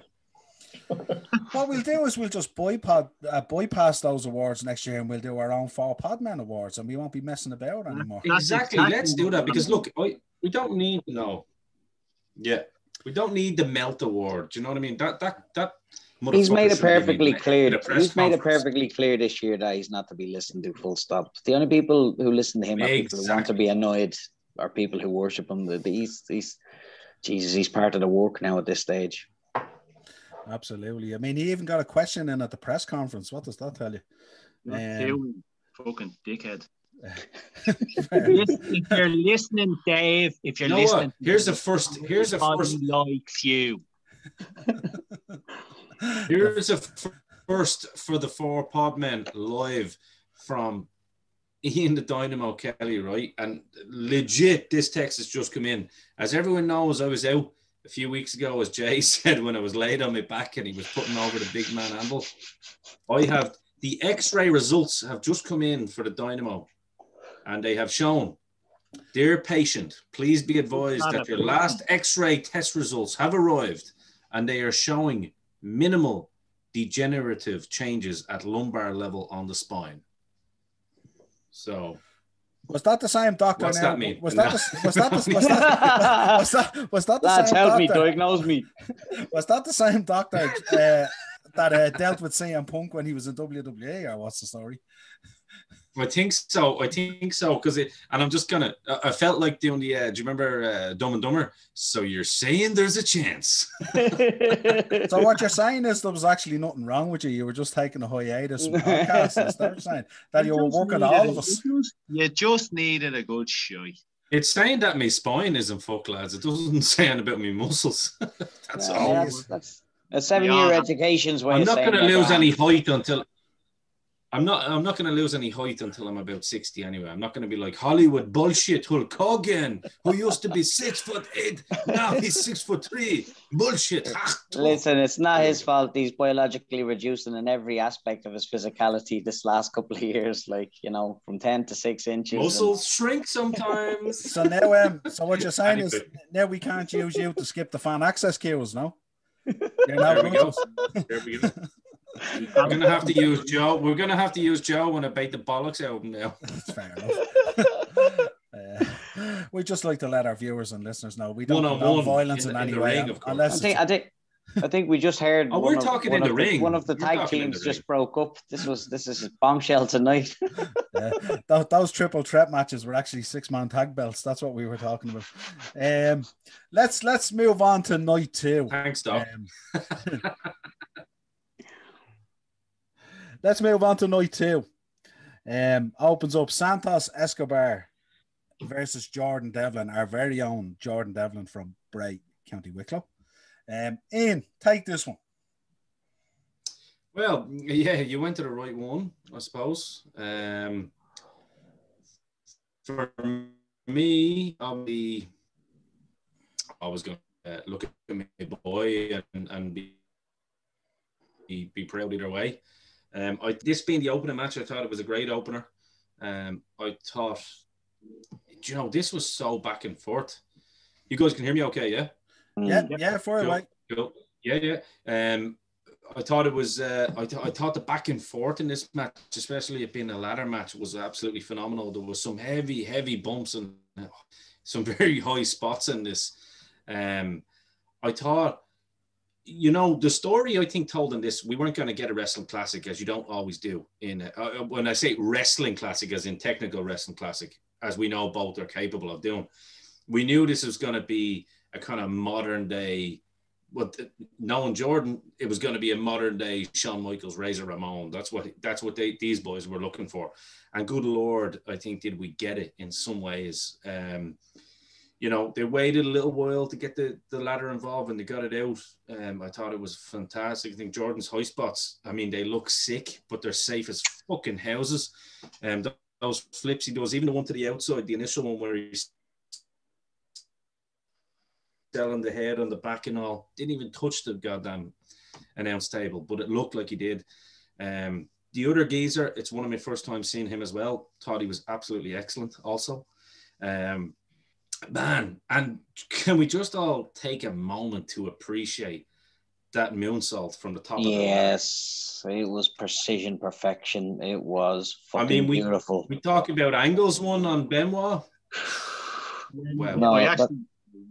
What we'll do is we'll just bypass those awards next year, and we'll do our own Four Podmen awards, and we won't be messing about anymore. Exactly. Let's do that, because look, we don't need we don't need the Melt Award. Do you know what I mean? That he's made it perfectly clear. He's made it perfectly clear this year that he's not to be listened to. Full stop. The only people who listen to him are people who want to be annoyed, or people who worship him. He's part of the work now at this stage. Absolutely. I mean, he even got a question in at the press conference. What does that tell you? Fucking dickhead. If you're listening, Dave, if you're listening, here's a first likes you. Here's a first for the Four Podmen live from Ian the Dynamo Kelly, right? And legit, this text has just come in. As everyone knows, I was out a few weeks ago, as Jay said, when I was laid on my back and he was putting over the big man anvil. I have the X-ray results have just come in for the Dynamo, and they have shown, dear patient, please be advised that your last X-ray test results have arrived, and they are showing minimal degenerative changes at lumbar level on the spine. So, was that the same doctor? What's that mean? Was that the Lads, same help doctor? me, diagnose me. Was that the same doctor that dealt with CM Punk when he was in WWE, or what's the story? I think so, because and I'm just gonna. I felt like doing the. Do you remember Dumb and Dumber? So you're saying there's a chance. So what you're saying is there was actually nothing wrong with you. You were just taking a hiatus from podcasts. Is that what you're saying? That you were working all of us. You just needed a good shite. It's saying that my spine isn't fuck, lads. It doesn't say anything about my muscles. That's all. That's a 7-year education's way. I'm not going to lose any height until. I'm not going to lose any height until I'm about 60 anyway. I'm not going to be like Hollywood bullshit Hulk Hogan, who used to be 6'8", now he's 6'3". Bullshit. Listen, it's not his fault. He's biologically reducing in every aspect of his physicality this last couple of years, like, you know, from 10 to 6 inches. Muscles shrink sometimes. So now, so what you're saying is now we can't use you to skip the fan access queues, no? There we go. There we go. We're gonna have to use Joe. We're gonna have to use Joe when I bait the bollocks out of him now. That's fair enough. We just like to let our viewers and listeners know we don't condone violence in any way. I think we just heard. Oh, we're talking in the ring. One of the tag teams just broke up. This is bombshell tonight. Those triple threat matches were actually 6-man tag belts. That's what we were talking about. Let's move on to night 2. Thanks, Doc. Let's move on to night 2. Opens up Santos Escobar versus Jordan Devlin, our very own Jordan Devlin from Bray, County Wicklow. Ian, take this one. Well, yeah, you went to the right one, I suppose. For me, I was going to look at my boy and be proud either way. This being the opening match, I thought it was a great opener. I thought, you know, this was so back and forth. You guys can hear me okay, yeah? Yeah, far away. Cool. Yeah. I thought it was. I thought the back and forth in this match, especially it being a ladder match, was absolutely phenomenal. There was some heavy bumps and some very high spots in this. I thought, you know, the story I think told in this, we weren't going to get a wrestling classic, as you don't always do. When I say wrestling classic, as in technical wrestling classic, as we know both are capable of doing. We knew this was going to be a kind of modern day, knowing Jordan, it was going to be a modern day Shawn Michaels, Razor Ramon. That's what these boys were looking for. And good Lord, I think, did we get it in some ways. You know, they waited a little while to get the ladder involved, and they got it out. I thought it was fantastic. I think Jordan's high spots, I mean, they look sick, but they're safe as fucking houses. Those flips he does, even the one to the outside, the initial one where he's selling the head on the back and all, didn't even touch the goddamn announce table, but it looked like he did. The other geezer, it's one of my first times seeing him as well. Thought he was absolutely excellent also. Man, and can we just all take a moment to appreciate that moonsault from the top of the ladder? Yes, it was precision perfection. It was fucking beautiful. We talk about Angle's one on Benoit. Well, no, I actually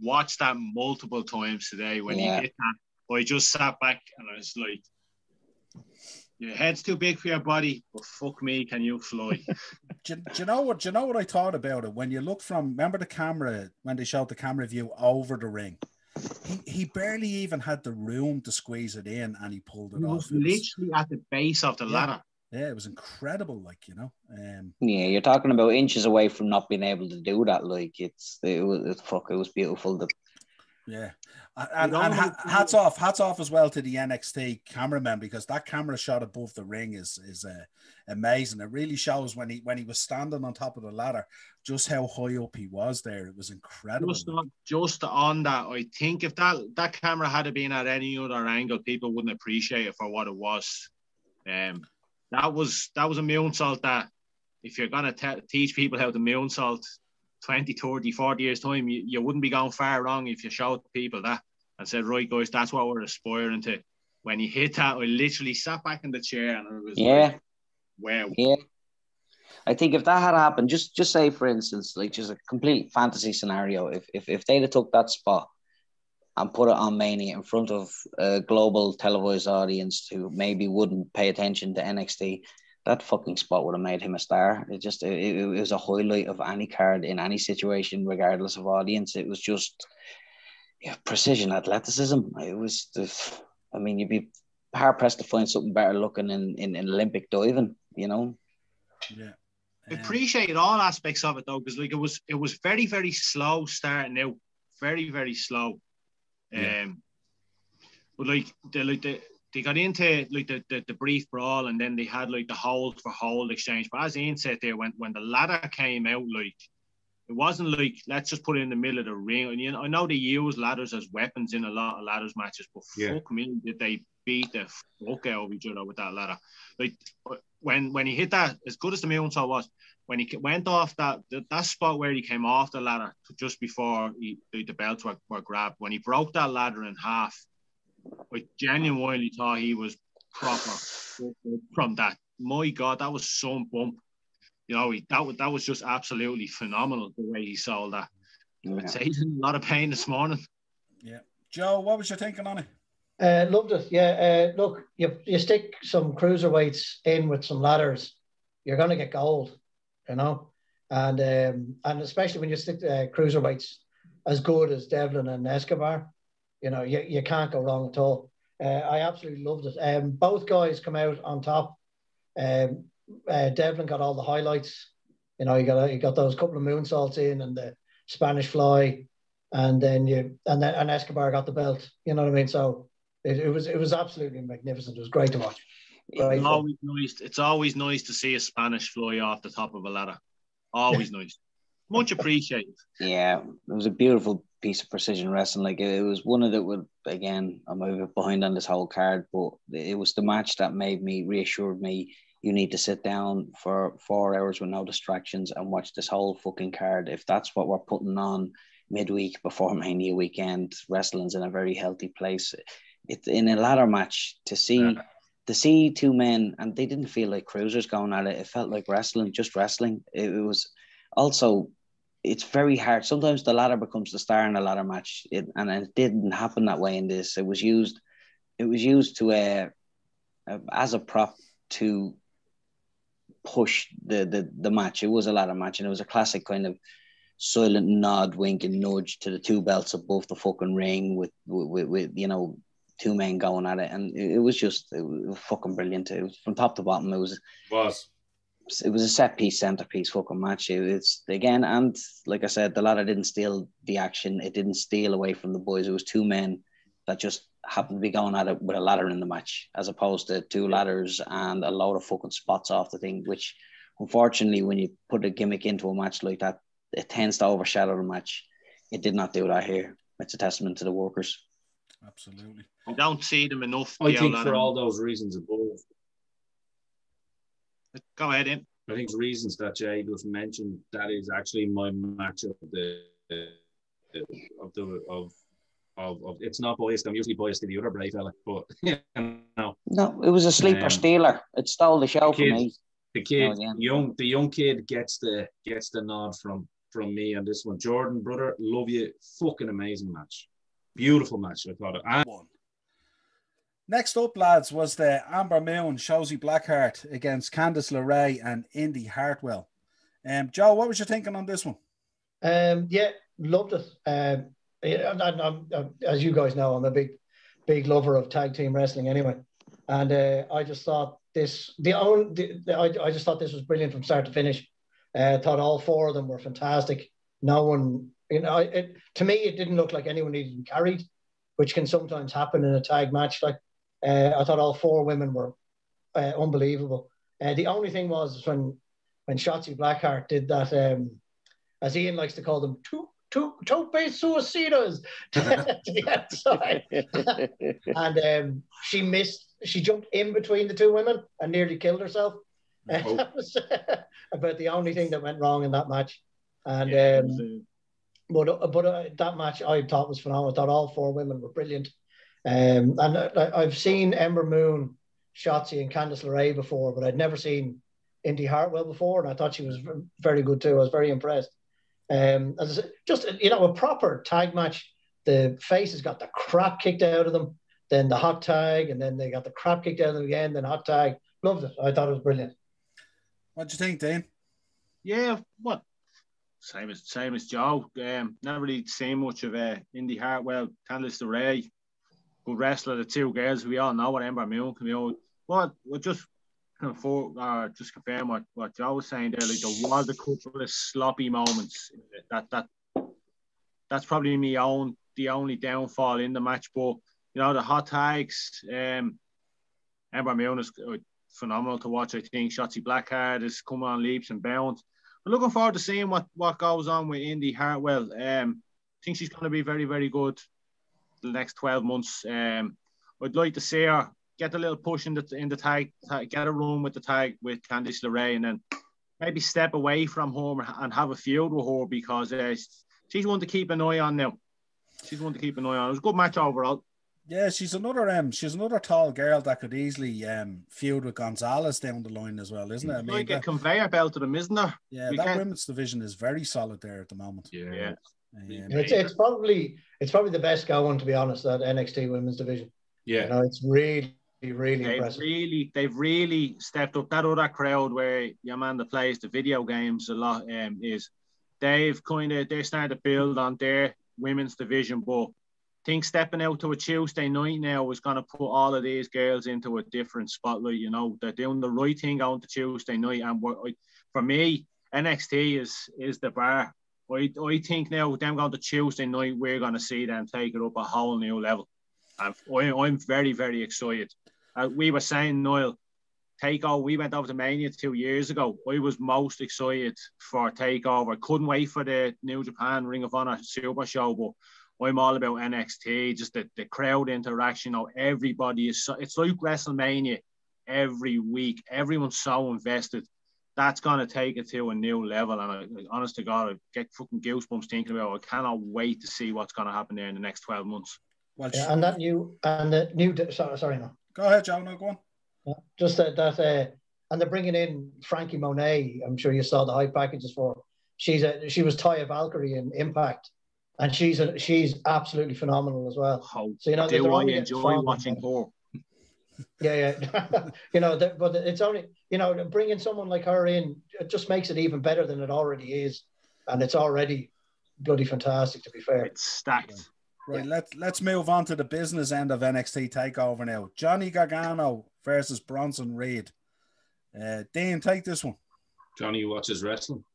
watched that multiple times today when he hit that. I just sat back and I was like, your head's too big for your body, but fuck me, can you fly? do you know what I thought about it? When you look from, remember the camera, when they showed the camera view over the ring, he barely even had the room to squeeze it in, and he pulled it off. It was literally at the base of the ladder. Yeah, it was incredible, like, you know. Yeah, you're talking about inches away from not being able to do that. Like, it was beautiful. Yeah, and hats off as well to the NXT cameraman, because that camera shot above the ring is amazing. It really shows when he was standing on top of the ladder just how high up he was there. It was incredible. Just on that, I think if that camera had been at any other angle, people wouldn't appreciate it for what it was. That was a moonsault that, if you're gonna teach people how to moonsault 20, 30, 40 years time, you wouldn't be going far wrong if you showed people that and said, right guys, that's what we're aspiring to. When you hit that, I literally sat back in the chair and it was like, wow. Yeah. I think if that had happened, just say for instance, like just a complete fantasy scenario, if they'd have took that spot and put it on Mania in front of a global televised audience who maybe wouldn't pay attention to NXT, that fucking spot would have made him a star. It was a highlight of any card in any situation, regardless of audience. It was just precision athleticism. It was you'd be hard pressed to find something better looking in Olympic diving, you know. Yeah. I appreciate all aspects of it though, because like it was very, very slow starting out. Very, very slow. But they got into like the brief brawl, and then they had like the hold for hold exchange. But as Ian said there, when the ladder came out, like it wasn't like let's just put it in the middle of the ring. And you know, I know they use ladders as weapons in a lot of ladders matches, but fuck me, did they beat the fuck out of each other with that ladder? Like when he hit that, as good as the moonsault was, when he went off that spot where he came off the ladder just before the belts were grabbed, when he broke that ladder in half, I genuinely thought he was proper from that. My God, that was some bump. You know, that was just absolutely phenomenal the way he sold that. I'd say he's in a lot of pain this morning. Yeah, Joe, what was your thinking on it? Loved it. Yeah, look, you stick some cruiserweights in with some ladders, you're going to get gold, you know, and especially when you stick cruiserweights as good as Devlin and Escobar. You know, you can't go wrong at all. I absolutely loved it. Both guys come out on top. Devlin got all the highlights. You know, he got those couple of moonsaults in and the Spanish fly, and then Escobar got the belt. You know what I mean? So it was absolutely magnificent. It was great to watch. It's always nice to see a Spanish fly off the top of a ladder. Always nice. Much appreciated. Yeah, it was a beautiful piece of precision wrestling. Like it was one of the, again, I'm a bit behind on this whole card, but it was the match that reassured me you need to sit down for 4 hours with no distractions and watch this whole fucking card. If that's what we're putting on midweek before Mania weekend, wrestling's in a very healthy place. It's in a ladder match to see two men, and they didn't feel like cruisers going at it. It felt like wrestling, just wrestling. It was also it's very hard. Sometimes the ladder becomes the star in a ladder match, and it didn't happen that way in this. It was used to as a prop to push the match. It was a ladder match, and it was a classic kind of silent nod, wink, and nudge to the two belts above the fucking ring with you know, two men going at it, and it was fucking brilliant. It was from top to bottom. It was a set piece, centerpiece fucking match. It's again, and like I said, the ladder didn't steal the action. It didn't steal away from the boys. It was two men that just happened to be going at it with a ladder in the match, as opposed to two ladders and a load of fucking spots off the thing, which unfortunately, when you put a gimmick into a match like that, it tends to overshadow the match. It did not do that here. It's a testament to the workers. Absolutely. I don't see them enough. I think for all those reasons above. Go ahead, Ian. I think the reasons that Jay just mentioned, that is actually my match of it's not biased. I'm usually biased to the other brave fella, but no, it was a sleeper stealer. It stole the show for me. The kid, the young kid gets the nod from me on this one. Jordan, brother, love you. Fucking amazing match. Beautiful match, I thought. One. Next up, lads, was the Amber Moon, Shotzi Blackheart against Candice LeRae and Indy Hartwell. Joe, what was you thinking on this one? Yeah, loved it. I'm, as you guys know, I'm a big lover of tag team wrestling anyway. And I just thought this was brilliant from start to finish. Thought all four of them were fantastic. No one, to me, it didn't look like anyone needed to be carried, which can sometimes happen in a tag match. Like, I thought all four women were unbelievable. The only thing was when Shotzi Blackheart did that, as Ian likes to call them, two-based suicidas to the outside. And she missed. She jumped in between the two women and nearly killed herself. That was about the only thing that went wrong in that match. And but that match I thought was phenomenal. I thought all four women were brilliant. And I've seen Ember Moon, Shotzi, and Candice LeRae before, but I'd never seen Indy Hartwell before, and I thought she was very good too. I was very impressed. As I said, just a proper tag match. The faces got the crap kicked out of them, then the hot tag, and then they got the crap kicked out of them again, then hot tag. Loved it. I thought it was brilliant. What do you think, Dane? Yeah, what? Same as Joe. Never really seen much of Indy Hartwell, Candice LeRae, good wrestler. The two girls, we all know what Ember Moon can be. Just confirm what Joe was saying there. Like, there was a couple of sloppy moments. That's probably the only downfall in the match. But the hot tags, Ember Moon is phenomenal to watch. I think Shotzi Blackheart is coming on leaps and bounds. I'm looking forward to seeing what goes on with Indy Hartwell. I think she's going to be very, very good the next 12 months. I'd like to see her get a little push in the tag, get a run with the tag with Candice LeRae, and then maybe step away from her and have a feud with her, because she's one to keep an eye on now. It was a good match overall. Yeah, she's another tall girl that could easily feud with Gonzalez down the line as well, isn't it? I mean, like a conveyor belt to them, isn't there? Yeah, that women's division is very solid there at the moment. Yeah. It's probably the best going, to be honest, that NXT women's division. Yeah, it's really impressive. They've really stepped up. That other crowd where your man that plays the video games a lot they're starting to build on their women's division, but I think stepping out to a Tuesday night now is going to put all of these girls into a different spotlight. They're doing the right thing on the Tuesday night, and for me, NXT is the bar. I think now them going to Tuesday night, we're going to see them take it up a whole new level. I'm very, very excited. We were saying, Niall, Takeover, we went over to Mania 2 years ago. I was most excited for Takeover. Couldn't wait for the New Japan Ring of Honor Super Show, but I'm all about NXT, just the crowd interaction. Everybody it's like WrestleMania every week. Everyone's so invested. That's going to take it to a new level. And honest to God, I get fucking goosebumps thinking about it. I cannot wait to see what's going to happen there in the next 12 months. Well, and sorry, no. Go ahead, Joe. No, go on. Yeah, just that, and they're bringing in Frankie Monet. I'm sure you saw the hype packages for she was Taya Valkyrie in Impact, and she's absolutely phenomenal as well. So you know, do I enjoy watching her? Yeah. You know, but it's only, you know, bringing someone like her in, it just makes it even better than it already is, and it's already bloody fantastic, to be fair. It's stacked. Right, let's move on to the business end of NXT Takeover now. Johnny Gargano versus Bronson Reed. Dean, take this one. Johnny watches wrestling.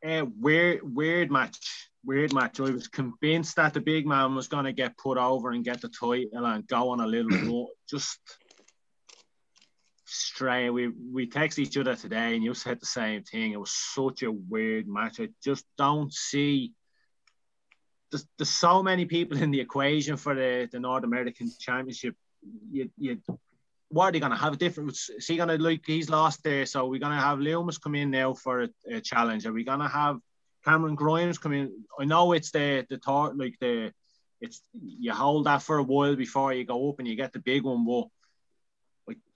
Weird match. I was convinced that the big man was going to get put over and get the title and go on a little run. Just stray. We text each other today, and you said the same thing. It was such a weird match. I just don't see. There's so many people in the equation for the North American Championship. What are they going to have a different? Is he going to, like, he's lost there, so we're going to have Loomis come in now for a challenge? Are we going to have Cameron Grimes come in? I know it's the thought, like it's you hold that for a while before you go up and you get the big one, but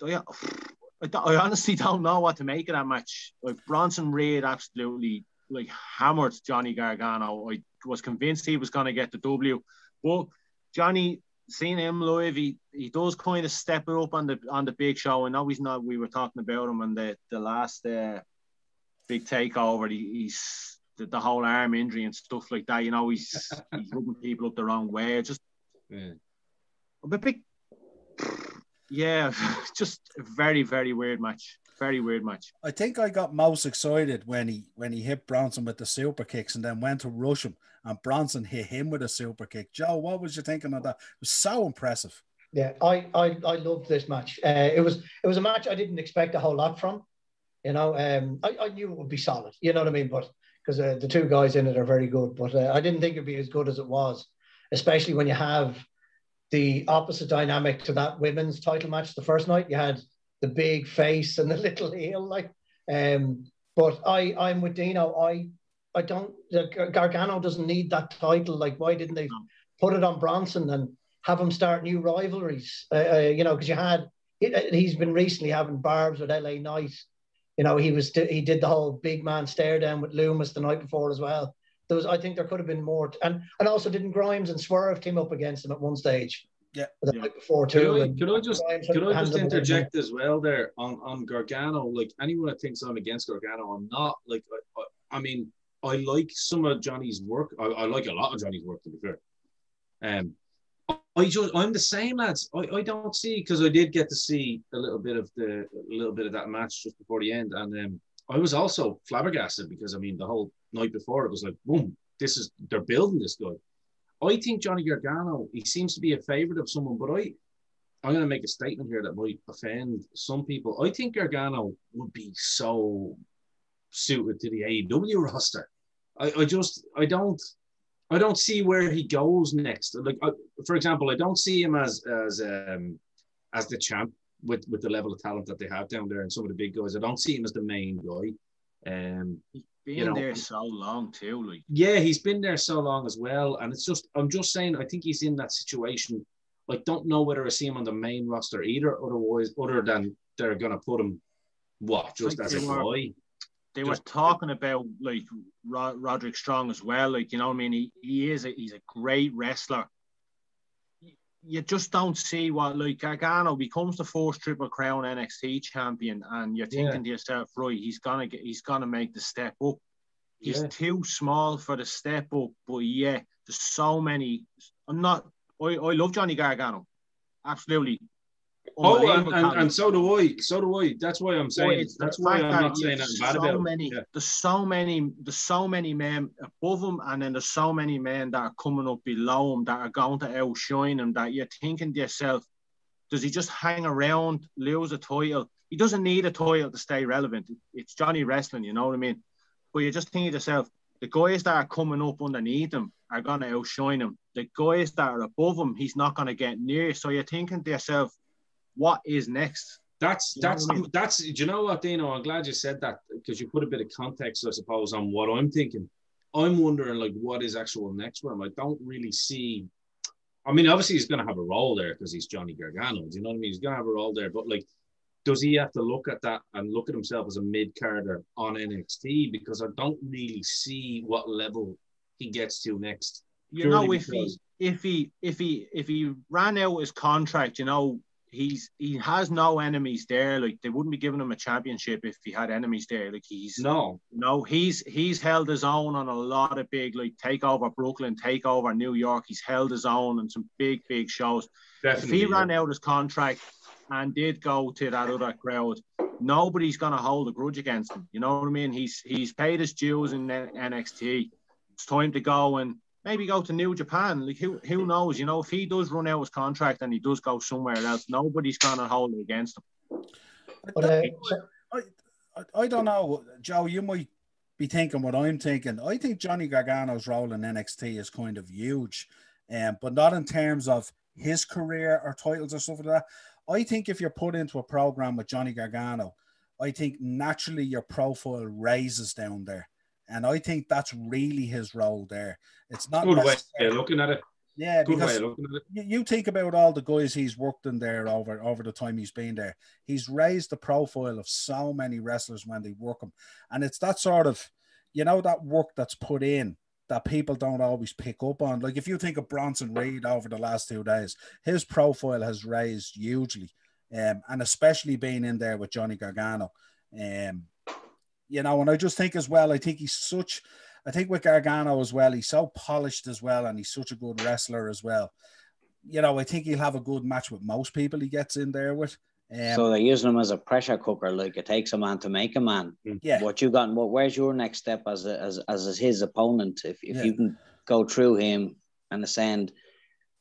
I honestly don't know what to make of that match. Like, Bronson Reed absolutely like hammered Johnny Gargano. I was convinced he was going to get the W, but Johnny, seeing him live, he does kind of step it up on the big show. I know he's not. We were talking about him on the last big takeover. He's the whole arm injury and stuff like that. You know, he's rubbing people up the wrong way. Just a big, yeah, just a very, very weird match. Very weird match. I think I got most excited when he hit Bronson with the super kicks and then went to rush him, and Bronson hit him with a super kick. Joe, what was you thinking of that? It was so impressive. Yeah, I loved this match. It was a match I didn't expect a whole lot from. You know, I knew it would be solid. You know what I mean? But because the two guys in it are very good, but I didn't think it'd be as good as it was, especially when you have the opposite dynamic to that women's title match the first night. You had the big face and the little heel, like. But I'm with Dino. I don't. Gargano doesn't need that title. Like, why didn't they put it on Bronson and have him start new rivalries? You know, because he's been recently having barbs with LA Knight. You know, he did the whole big man stare down with Loomis the night before as well. I think there could have been more, and also didn't Grimes and Swerve team up against him at one stage? Yeah, the night before too. Could I just interject as well there on Gargano? Like, anyone that thinks I'm against Gargano, I'm not. Like, I mean, I like some of Johnny's work. I like a lot of Johnny's work, to be fair. I'm the same, lads. I don't see, because I did get to see a little bit of that match just before the end, and I was also flabbergasted because, I mean, the whole night before it was like, boom, they're building this guy. I think Johnny Gargano, he seems to be a favorite of someone, but I'm going to make a statement here that might offend some people. I think Gargano would be so suited to the AEW roster. I don't see where he goes next. Like, for example, I don't see him as the champ with the level of talent that they have down there and some of the big guys. I don't see him as the main guy. He's been there so long too. Like, yeah, he's been there so long as well. And I'm just saying, I think he's in that situation. I don't know whether I see him on the main roster either, other than they're going to put him, just as a guy. They were talking about, like, Roderick Strong as well. Like, you know what I mean? He's a great wrestler. You just don't see what, like, Gargano becomes the first Triple Crown NXT champion, and you're thinking to yourself, right, he's gonna make the step up. He's too small for the step up, but yeah, there's so many. I love Johnny Gargano, absolutely. Oh, and so do I. That's why I'm saying. That's why I'm not saying that bad about it. Yeah. There's so many men above him, and then there's so many men that are coming up below him that are going to outshine him. That you're thinking to yourself, does he just hang around, lose a title? He doesn't need a title to stay relevant. It's Johnny Wrestling, you know what I mean? But you're just thinking to yourself, the guys that are coming up underneath him are going to outshine him. The guys that are above him, he's not going to get near. So you're thinking to yourself, what is next? That's do you know what, Dino? I'm glad you said that, because you put a bit of context, I suppose, on what I'm thinking. I'm wondering, like, what is actual next for him? I don't really see. I mean, obviously he's going to have a role there because he's Johnny Gargano. Do you know what I mean? He's going to have a role there, but, like, does he have to look at that and look at himself as a mid-carder on NXT? Because I don't really see what level he gets to next. You know, if he ran out his contract, you know, he has no enemies there. Like, they wouldn't be giving him a championship if he had enemies there. Like, he's held his own on a lot of big, like, Takeover Brooklyn, Takeover New York. He's held his own on some big shows. Definitely, if he ran out his contract and did go to that other crowd, nobody's gonna hold a grudge against him. You know what I mean? He's paid his dues in NXT. It's time to go and maybe go to New Japan. Like, who knows? You know, if he does run out his contract and he does go somewhere else, nobody's gonna hold it against him. I don't know, Joe. You might be thinking what I'm thinking. I think Johnny Gargano's role in NXT is kind of huge, but not in terms of his career or titles or stuff like that. I think if you're put into a program with Johnny Gargano, I think naturally your profile raises down there. And I think that's really his role there. It's not good way of looking at it. Yeah, good because way of looking at it. You think about all the guys he's worked in there over the time he's been there. He's raised the profile of so many wrestlers when they work him. And it's that sort of, you know, that work that's put in that people don't always pick up on. Like, if you think of Bronson Reed over the last 2 days, his profile has raised hugely, and especially being in there with Johnny Gargano. You know, and I just think as well, I think with Gargano as well, he's so polished as well, and he's such a good wrestler as well. You know, I think he'll have a good match with most people he gets in there with. So they're using him as a pressure cooker, like it takes a man to make a man. Yeah. What you got? Where's your next step as his opponent? If you can go through him and ascend,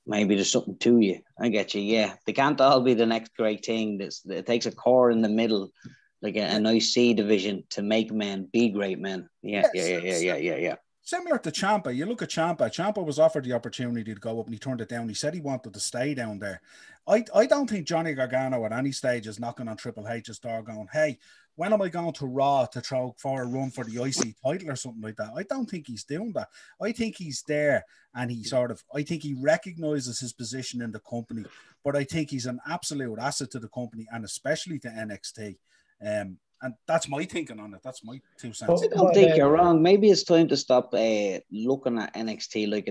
maybe there's something to you. I get you. Yeah, they can't all be the next great thing. It takes a core in the middle, like a nice C division to make men be great men. Yeah. Similar to Ciampa. You look at Ciampa. Ciampa was offered the opportunity to go up and he turned it down. He said he wanted to stay down there. I don't think Johnny Gargano at any stage is knocking on Triple H's door going, hey, when am I going to Raw to throw for a run for the IC title or something like that? I don't think he's doing that. I think he's there and I think he recognizes his position in the company, but I think he's an absolute asset to the company and especially to NXT. And that's my thinking on it. That's my 2 cents. I don't think you're wrong. Maybe it's time to stop looking at NXT like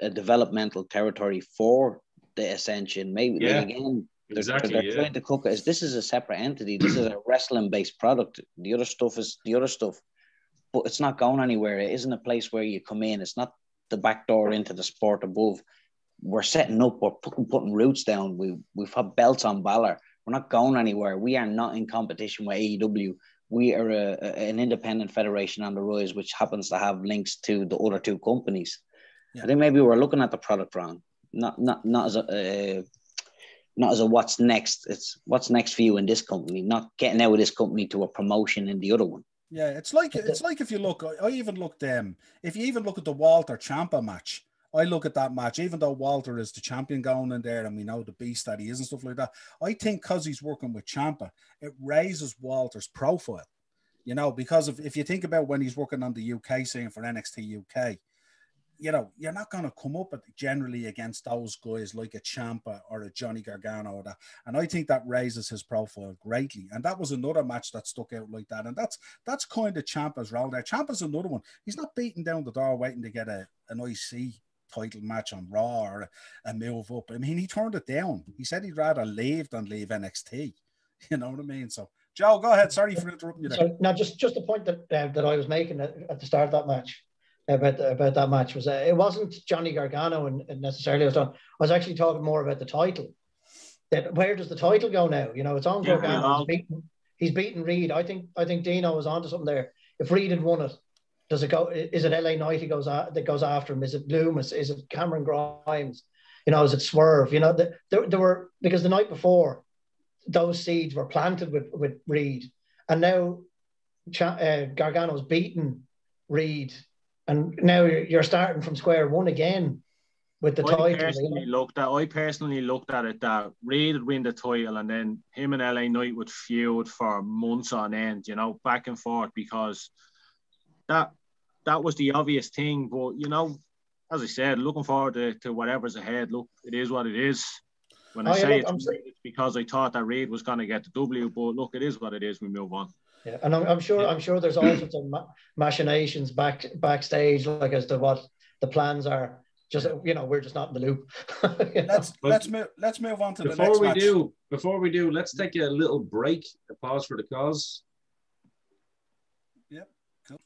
a developmental territory for the Ascension. Maybe again, they're trying to cook it as this is a separate entity. This is a wrestling-based product. The other stuff is the other stuff, but it's not going anywhere. It isn't a place where you come in. It's not the back door into the sport above. We're setting up. We're putting roots down. We've had belts on Balor. We're not going anywhere. We are not in competition with AEW. We are an independent federation on the rise, which happens to have links to the other 2 companies. Yeah. I think maybe we're looking at the product wrong. Not as a what's next. It's what's next for you in this company. Not getting out of this company to a promotion in the other one. Yeah, it's like if you look. I even looked. If you even look at the Walter Ciampa match. I look at that match, even though Walter is the champion going in there and we know the beast that he is and stuff like that. I think because he's working with Ciampa, it raises Walter's profile, you know, because if you think about when he's working on the UK scene for NXT UK, you know, you're not going to come up generally against those guys like a Ciampa or a Johnny Gargano or that. And I think that raises his profile greatly. And that was another match that stuck out like that. And that's kind of Ciampa's role there. Ciampa's another one. He's not beating down the door waiting to get an IC title match on Raw or a move up. I mean, he turned it down. He said he'd rather leave than leave NXT. You know what I mean? So, Joe, go ahead. Sorry for interrupting you there. So, now, just the point that I was making at the start of that match about that match was it wasn't Johnny Gargano and necessarily. I was actually talking more about the title. That where does the title go now? You know, it's on Gargano. He's beaten Reed. I think Dino was onto something there. If Reed had won it, does it go? Is it LA Knight that goes after him? Is it Loomis? Is it Cameron Grimes? You know, is it Swerve? You know, there were, because the night before, those seeds were planted with Reed, and now Gargano's beaten Reed, and now you're starting from square one again with the title. I personally looked at it that Reed would win the title, and then him and LA Knight would feud for months on end, you know, back and forth, because that was the obvious thing. But, you know, as I said, looking forward to whatever's ahead. Look, it is what it is. When I say it's because I thought that Reed was going to get the W, but look, it is what it is. We move on. Yeah, and I'm sure there's all sorts of machinations backstage, like as to what the plans are. Just we're just not in the loop. Let's move on to the next match. Before we do, let's take a little break, a pause for the cause. Yep, cool.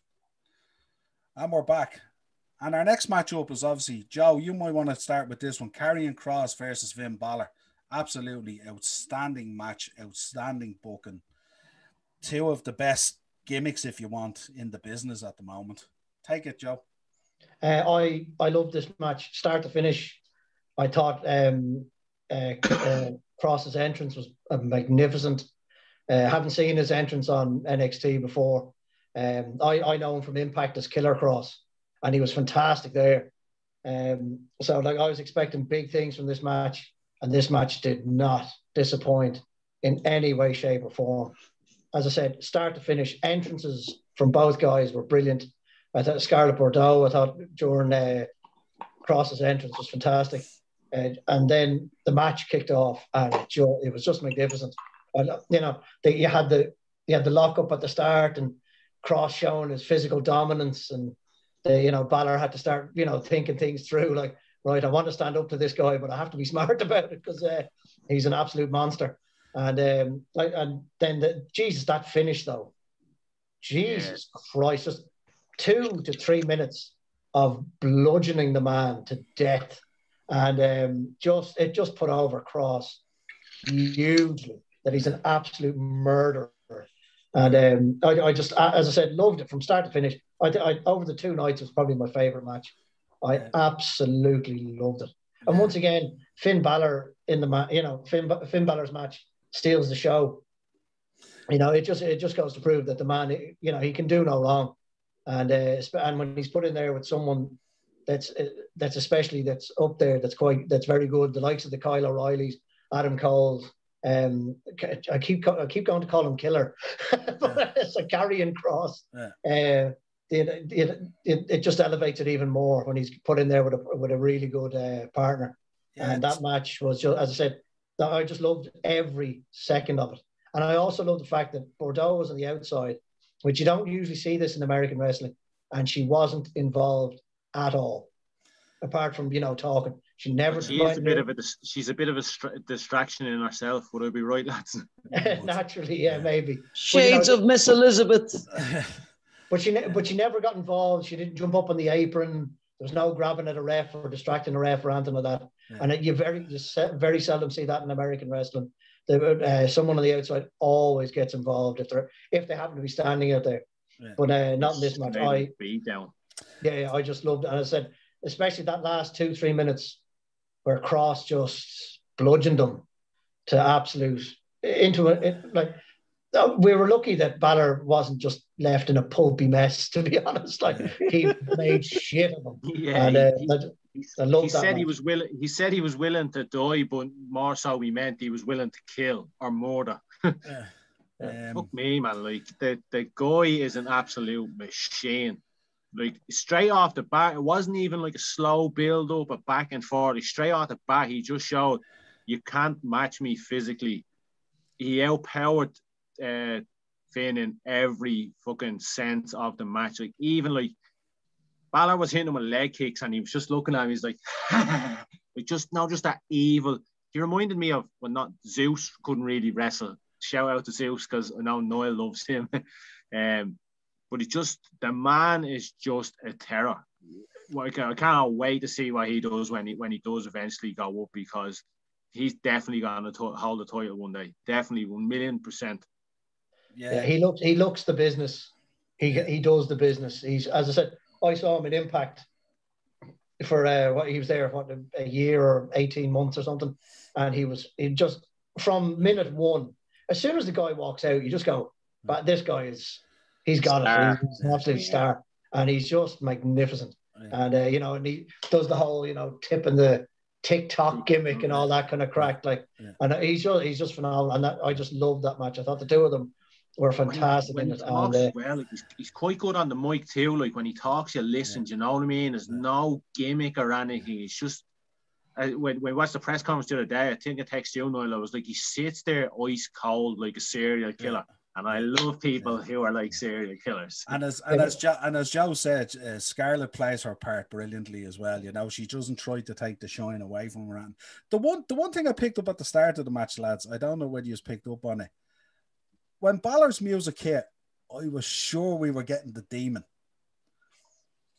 And we're back. And our next matchup is obviously, Joe, you might want to start with this one. Karrion Kross versus Finn Balor. Absolutely outstanding match, outstanding booking. Two of the best gimmicks, if you want, in the business at the moment. Take it, Joe. I love this match, start to finish. I thought Kross's entrance was magnificent. Haven't seen his entrance on NXT before. I know him from Impact as Killer Kross, and he was fantastic there. So I was expecting big things from this match, and this match did not disappoint in any way, shape, or form. As I said, start to finish, entrances from both guys were brilliant. I thought Scarlett Bordeaux, I thought during Kross's entrance was fantastic. And then the match kicked off, and it was just magnificent. And, you had the lockup at the start, and Kross showing his physical dominance, and Balor had to start thinking things through, like, right, I want to stand up to this guy, but I have to be smart about it because he's an absolute monster. And then that finish though, Jesus Christ, just 2 to 3 minutes of bludgeoning the man to death, and it just put over Kross hugely that he's an absolute murderer. And I just, as I said, loved it from start to finish. I over the 2 nights, it was probably my favorite match. I absolutely loved it. And once again, Finn Balor in the Finn Balor's match steals the show. It just goes to prove that the man, he can do no wrong. And when he's put in there with someone that's up there, that's very good, the likes of the Kyle O'Reillys, Adam Cole, I keep going to call him Killer, but it's a Karrion Kross. It just elevates it even more when he's put in there with a really good partner. And that match was just, as I said, I just loved every second of it. And I also love the fact that Bordeaux was on the outside, which you don't usually see this in American wrestling, and she wasn't involved at all, apart from talking. She never. She's a bit of a distraction in herself. Would I be right, lads? Naturally, maybe. Shades of Miss Elizabeth. But she never got involved. She didn't jump up on the apron. There was no grabbing at a ref or distracting a ref or anything like that. Yeah. And you very seldom see that in American wrestling. Someone on the outside always gets involved if they happen to be standing out there. Yeah. But not in this match. I just loved it. And I said, especially that last 2-3 minutes where Kross just bludgeoned them to absolute into it. Like, we were lucky that Balor wasn't just left in a pulpy mess, to be honest. Like, he made shit of him. Yeah, and, he said he was willing. He said he was willing to die, but more so he meant he was willing to kill or murder. Fuck me, man. Like, the guy is an absolute machine. Like, straight off the bat, it wasn't even like a slow build up, a back and forth. Straight off the bat, he just showed you can't match me physically. He outpowered Finn in every fucking sense of the match. Like, even like Balor was hitting him with leg kicks, and he was just looking at him. He's like, like just that evil. He reminded me of when not Zeus couldn't really wrestle. Shout out to Zeus because I know Noel loves him. But the man is just a terror. Like, I can't wait to see what he does when he does eventually go up, because he's definitely going to hold the title one day. Definitely 1,000,000%. Yeah, he looks the business. He does the business. He's, as I said, I saw him in Impact for he was there a year or 18 months or something, and he just from minute one, as soon as the guy walks out, you just go, but this guy he's got it. He's an absolute star, and he's just magnificent. And and he does the whole tipping the TikTok gimmick and all that kind of crack, like, and he's just phenomenal. And I just love that match. I thought the two of them were fantastic. When he talks, like, he's quite good on the mic too. Like, when he talks, you listen. Do you know what I mean? There's no gimmick or anything. He's just when we watched the press conference the other day, I think I texted you, Noel, I was like, he sits there ice cold like a serial killer. Yeah. And I love people who are like serial killers. And as Joe said, Scarlett plays her part brilliantly as well. You know, she doesn't try to take the shine away from her. And the one thing I picked up at the start of the match, lads, I don't know whether you picked up on it. When Balor's music hit, I was sure we were getting the demon.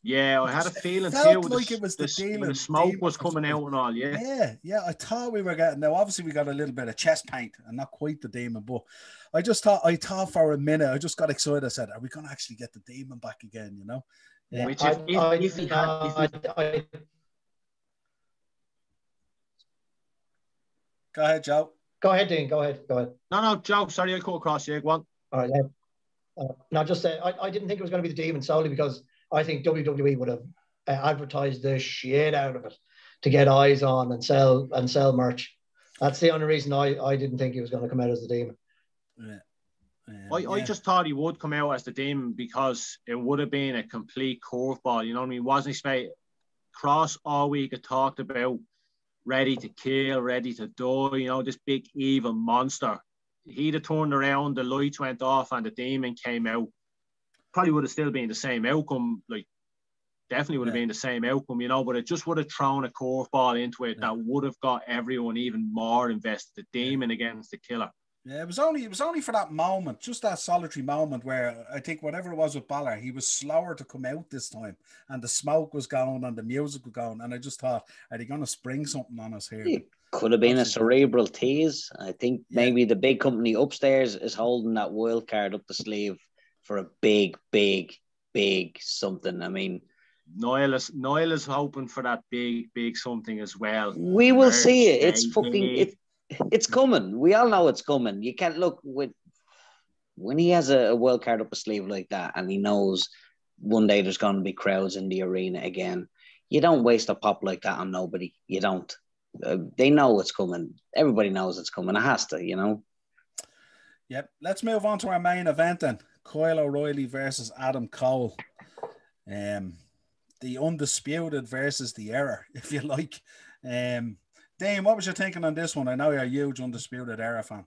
Yeah, I had a feeling too. Like it was the demon. When the smoke was coming out and all, yeah. I thought we were getting. Now, obviously, we got a little bit of chest paint and not quite the demon, but I thought for a minute, I just got excited. I said, "Are we going to actually get the demon back again?" You know? Yeah. Which Go ahead, Joe. Go ahead, Dean. Go ahead. No, Joe. Sorry, I cut across you. Go on. All right. No, just I didn't think it was going to be the demon solely because I think WWE would have advertised the shit out of it to get eyes on and sell merch. That's the only reason I didn't think he was going to come out as the demon. I just thought he would come out as the demon because it would have been a complete curveball. You know what I mean? Wasn't he Cross all week had talked about ready to kill, ready to die, you know, this big evil monster. He'd have turned around, the lights went off and the demon came out. Probably would have still been the same outcome, like definitely would have been the same outcome, you know, but it just would have thrown a curveball into it that would have got everyone even more invested. The demon against the killer. Yeah, it was only for that moment, just that solitary moment where I think whatever it was with Balor, he was slower to come out this time, and the smoke was going and the music was going, and I just thought, are they going to spring something on us here? It could have been a cerebral tease. I think maybe the big company upstairs is holding that wild card up the sleeve for a big something. I mean, Noel is hoping for that big something as well. We will see it. It's fucking it's coming. We all know it's coming. You can't look when he has a wild card up his sleeve like that, and he knows one day there's going to be crowds in the arena again. You don't waste a pop like that on nobody. You don't. They know it's coming. Everybody knows it's coming. It has to, you know. Yep. Let's move on to our main event then. Kyle O'Reilly versus Adam Cole. The undisputed versus the error, if you like. Dane, what was your thinking on this one? I know you're a huge Undisputed Era fan.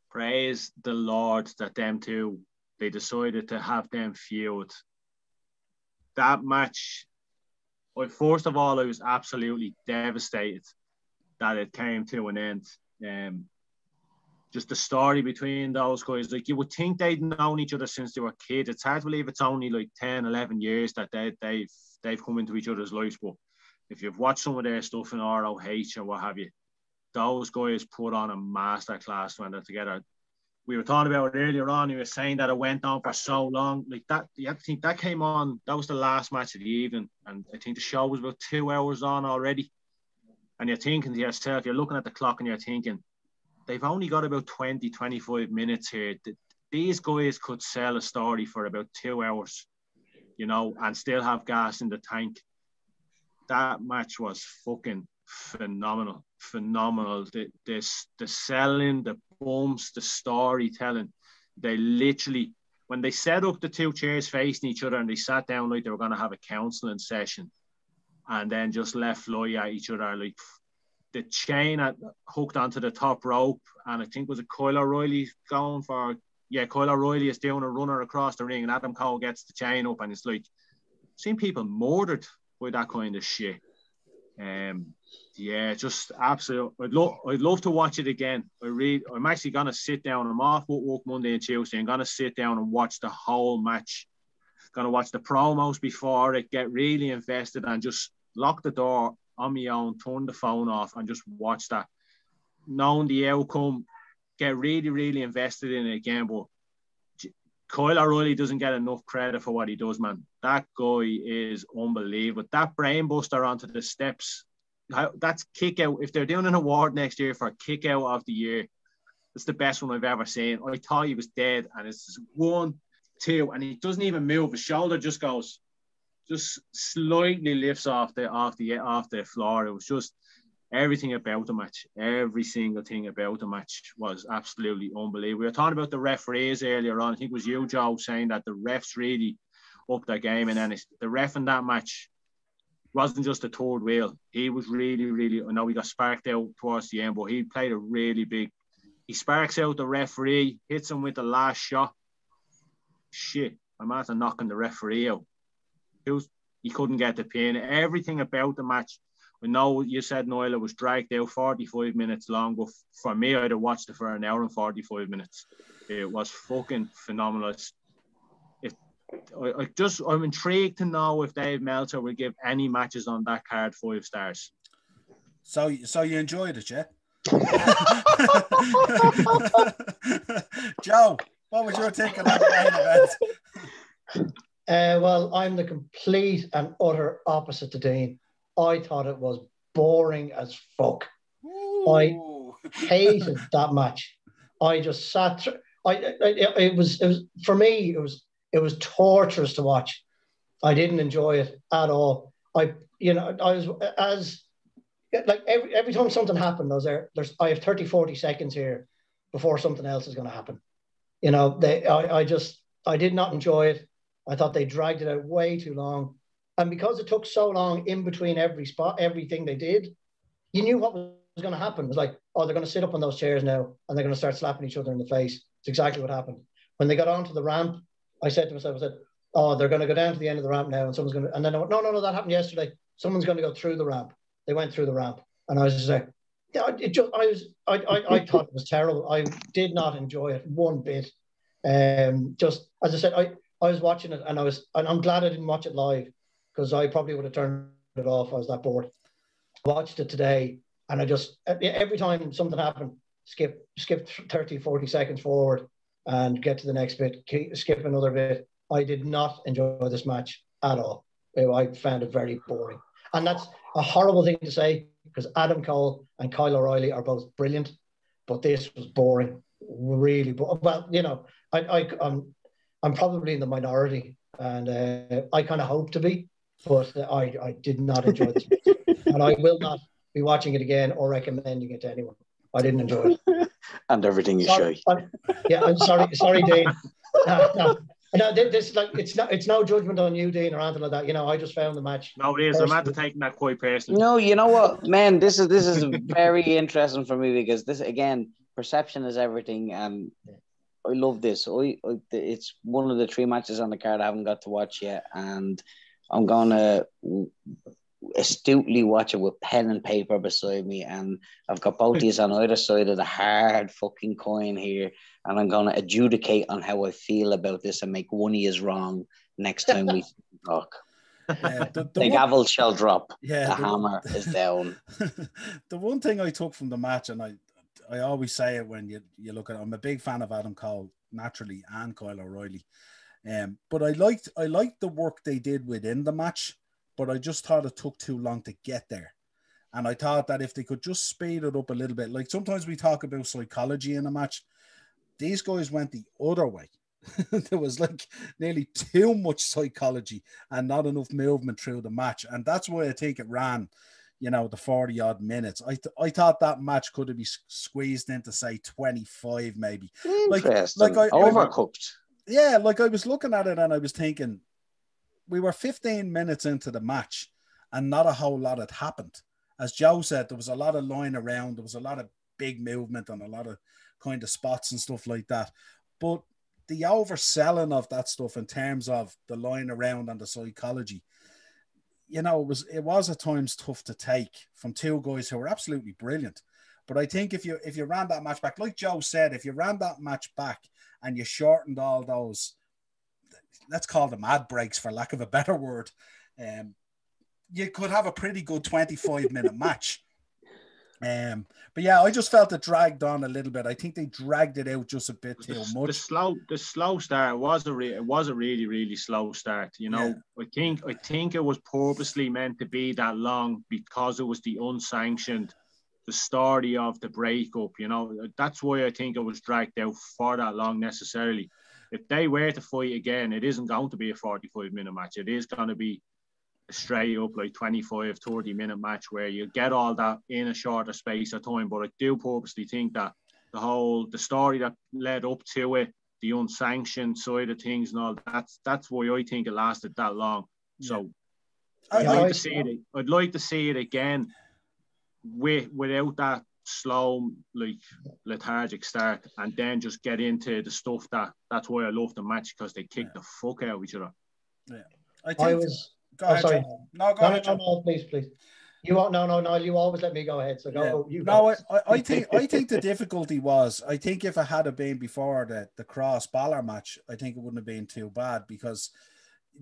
Praise the Lord that them two, they decided to have them feud. That match, well, first of all, I was absolutely devastated that it came to an end. Just the story between those guys, like you would think they'd known each other since they were kids. It's hard to believe it's only like 10, 11 years that they've come into each other's lives, but if you've watched some of their stuff in ROH or what have you, those guys put on a masterclass when they're together. We were talking about it earlier on. You were saying that it went on for so long. Like that, you have to think that came on. That was the last match of the evening, and I think the show was about 2 hours on already. And you're thinking to yourself, you're looking at the clock and you're thinking, they've only got about 20, 25 minutes here. These guys could sell a story for about 2 hours, you know, and still have gas in the tank. That match was fucking phenomenal. The selling, the bumps, the storytelling. They literally, when they set up the two chairs facing each other and they sat down like they were going to have a counseling session and then just let fly at each other, like the chain hooked onto the top rope, and I think was it Kyle O'Reilly going for, Kyle O'Reilly is doing a runner across the ring and Adam Cole gets the chain up, and it's like, seen people murdered by that kind of shit. Just absolute. I'd love to watch it again. I'm actually gonna sit down. I'm off work Monday and Tuesday. I'm gonna sit down and watch the whole match. Gonna watch the promos before it, get really invested, and just lock the door on my own, turn the phone off, and just watch that. Knowing the outcome, get really, really invested in it again. But Kyle O'Reilly doesn't get enough credit for what he does, man. That guy is unbelievable. That brainbuster onto the steps, that's kick out. If they're doing an award next year for kick out of the year, it's the best one I've ever seen. I thought he was dead, and it's 1, 2, and he doesn't even move. His shoulder just goes, just slightly lifts off the floor. It was just everything about the match. Every single thing about the match was absolutely unbelievable. We were talking about the referees earlier on. I think it was you, Joe, saying that the refs really upped their game, and then the ref in that match, wasn't just a third wheel. He was really, I know he got sparked out towards the end, but he played a really big, he sparks out the referee, hits him with the last shot. Shit, I'm after knocking the referee out. He couldn't get the pin. Everything about the match, I know you said, Noel, it was dragged out 45 minutes long, but for me, I'd have watched it for an hour and 45 minutes. It was fucking phenomenal. I'm intrigued to know if Dave Meltzer will give any matches on that card 5 stars. So you enjoyed it, yeah? Joe, what was your take on the main event? Well, I'm the complete and utter opposite to Dean. I thought it was boring as fuck. Ooh. I hated that match. I just sat through. It was for me. It was torturous to watch. I didn't enjoy it at all. I was as like every time something happened, I have 30, 40 seconds here before something else is going to happen. I did not enjoy it. I thought they dragged it out way too long. And because it took so long in between everything they did, you knew what was going to happen. It was like, oh, they're going to sit up on those chairs now and they're going to start slapping each other in the face. It's exactly what happened. When they got onto the ramp, I said to myself, oh, they're going to go down to the end of the ramp now and someone's going to, and then I went, no, that happened yesterday. Someone's going to go through the ramp. They went through the ramp. And I was just like, I thought it was terrible. I did not enjoy it one bit. Just, as I said, I was watching it and I'm glad I didn't watch it live because I probably would have turned it off. I was that bored. I watched it today and I just, every time something happened, skip 30, 40 seconds forward and get to the next bit, skip another bit. I did not enjoy this match at all. I found it very boring. And that's a horrible thing to say because Adam Cole and Kyle O'Reilly are both brilliant, but this was boring, really. Well, I'm probably in the minority and I kind of hope to be, but I did not enjoy this match. And I will not be watching it again or recommending it to anyone. I didn't enjoy it. And everything you show. I'm sorry, Dean. No, this like it's no judgment on you, Dean, or anything like that. I just found the match. No, it is. I'm not taking that quite personally. No, you know what, man, this is very interesting for me because this, again, perception is everything, and I love this. It's one of the 3 matches on the card I haven't got to watch yet, and I'm gonna astutely watch it with pen and paper beside me, and I've got both these on either side of the hard fucking coin here, and I'm gonna adjudicate on how I feel about this and make one is wrong next time we talk. Yeah, the gavel shall drop. Yeah, the hammer is down. The one thing I took from the match, and I always say it when you look at it, I'm a big fan of Adam Cole naturally and Kyle O'Reilly, but I liked the work they did within the match. But I just thought it took too long to get there. And I thought that if they could just speed it up a little bit, like sometimes we talk about psychology in a match, these guys went the other way. There was like nearly too much psychology and not enough movement through the match. And that's why I think it ran, the 40 odd minutes. I thought that match could have been squeezed into, say, 25 maybe. Interesting. Overcooked. Yeah, like I was looking at it and I was thinking, we were 15 minutes into the match and not a whole lot had happened. As Joe said, there was a lot of line around. There was a lot of big movement and a lot of kind of spots and stuff like that. But the overselling of that stuff in terms of the line around and the psychology, it was at times tough to take from 2 guys who were absolutely brilliant. But I think if you ran that match back, like Joe said, if you ran that match back and you shortened all those, let's call them ad breaks for lack of a better word, you could have a pretty good 25-minute match. But yeah, I just felt it dragged on a little bit. I think they dragged it out just a bit too much. The slow start was a really, really slow start. Yeah. I think it was purposely meant to be that long because it was the unsanctioned, the story of the breakup. That's why I think it was dragged out for that long necessarily. If they were to fight again, it isn't going to be a 45-minute match. It is going to be a straight up like 25, 30-minute match where you get all that in a shorter space of time. But I do purposely think that the story that led up to it, the unsanctioned side of things and all, that's why I think it lasted that long. So I'd like to see it again without that slow, like, lethargic start, and then just get into the stuff that's why I love the match, because they kick the fuck out of each other. Yeah, sorry. Go ahead. No, please. You won't. No. You always let me go ahead. So go. Yeah. You go. I think the difficulty was, I think if it had been before the Cross Balor match, I think it wouldn't have been too bad, because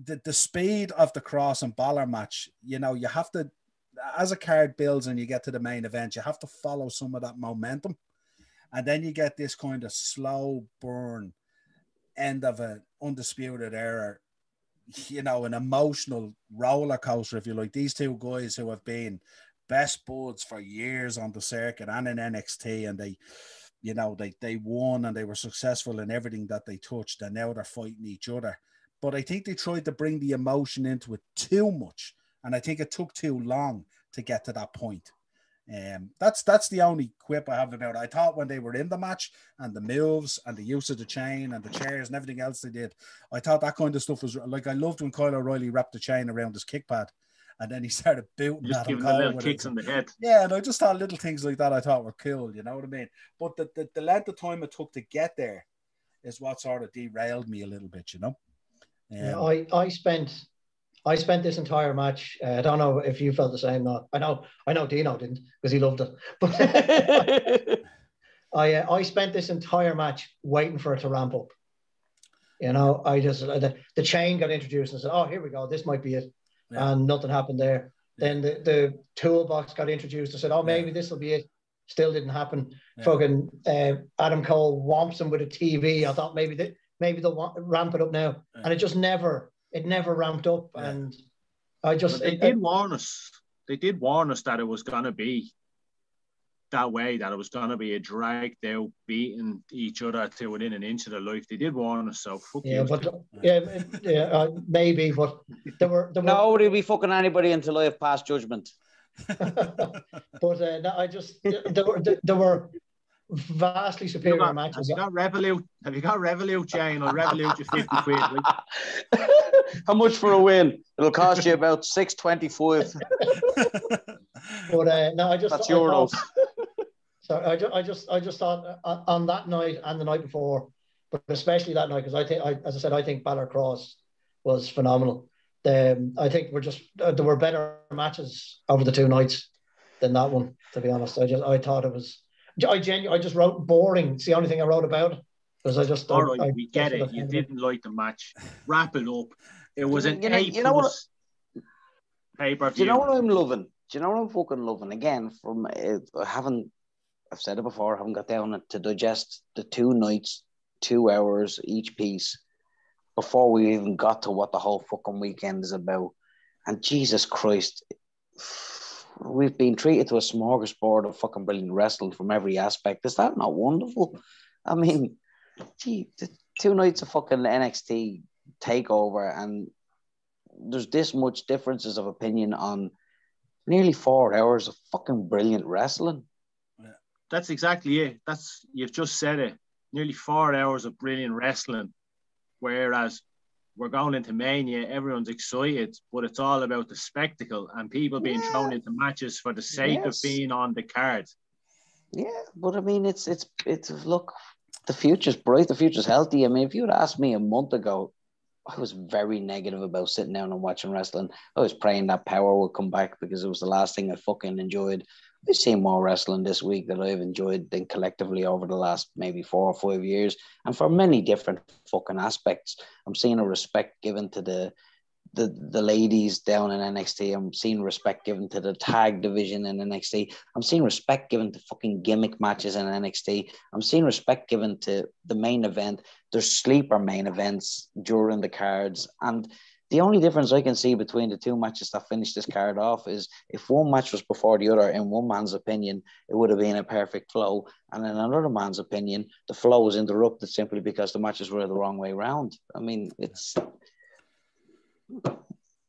the speed of the Cross and Balor match, you know, you have to, as a card builds and you get to the main event, you have to follow some of that momentum, and then you get this kind of slow burn end of an undisputed era, you know, an emotional roller coaster, if you like. These two guys who have been best buds for years on the circuit and in NXT, and they, you know, they won and they were successful in everything that they touched, and now they're fighting each other. But I think they tried to bring the emotion into it too much, and I think it took too long to get to that point. That's the only quip I have about it. I thought when they were in the match and the moves and the use of the chain and the chairs and everything else they did, I thought that kind of stuff was like, I loved when Kyle O'Reilly wrapped the chain around his kick pad and then he started booting just at giving him, the little kicks in the head. Yeah, and I just thought little things like that I thought were cool, you know what I mean? But the length of time it took to get there is what sort of derailed me a little bit, you know. I spent this entire match. I don't know if you felt the same. Not. I know Dino didn't, because he loved it. But I spent this entire match waiting for it to ramp up. You know, I just the chain got introduced and I said, "Oh, here we go. This might be it," and nothing happened there. Then the toolbox got introduced. I said, "Oh, maybe this will be it." Still didn't happen. Fucking Adam Cole whomps him with a TV. I thought maybe they'll ramp it up now, and it just never. It never ramped up, and I just... They did warn us that it was going to be that way, that it was going to be a dragged out, beating each other to within an inch of their life. They did warn us, so fuck you. Maybe, but there were nobody will be fucking anybody until I have passed judgment. But no, I just... There were vastly superior matches. Have you got Revolut, Jane? I'll Revolut you 50 quid. Right? How much for a win? It'll cost you about $6.25. But no, that's euros. So I just thought on that night and the night before, but especially that night, because I think Balor Cross was phenomenal. I think there were better matches over the two nights than that one, to be honest. I thought it was... I just wrote boring. It's the only thing I wrote about it, because I just... All right, we get it. You didn't like the match. Wrap it up. It was an A+ pay-per-view. Do you know what I'm loving? Do you know what I'm fucking loving? Again, I've said it before, I haven't got down to digest the 2 nights, 2 hours each piece before we even got to what the whole fucking weekend is about. And Jesus Christ... We've been treated to a smorgasbord of fucking brilliant wrestling from every aspect. Is that not wonderful? I mean, the 2 nights of fucking NXT takeover, and there's this much differences of opinion on nearly 4 hours of fucking brilliant wrestling. That's exactly it. You've just said it. Nearly 4 hours of brilliant wrestling, whereas we're going into Mania, everyone's excited, but it's all about the spectacle and people being thrown into matches for the sake of being on the card. Yeah, but I mean, it's look, the future's bright, the future's healthy. I mean, if you had asked me a month ago, I was very negative about sitting down and watching wrestling. I was praying that Power would come back because it was the last thing I fucking enjoyed. I've seen more wrestling this week that I've enjoyed than collectively over the last maybe 4 or 5 years. And for many different fucking aspects, I'm seeing a respect given to the ladies down in NXT. I'm seeing respect given to the tag division in NXT. I'm seeing respect given to fucking gimmick matches in NXT. I'm seeing respect given to the main event. There's sleeper main events during the cards. And the only difference I can see between the 2 matches that finished this card off is if one match was before the other, in one man's opinion, it would have been a perfect flow. And in another man's opinion, the flow was interrupted simply because the matches were the wrong way round. I mean, it's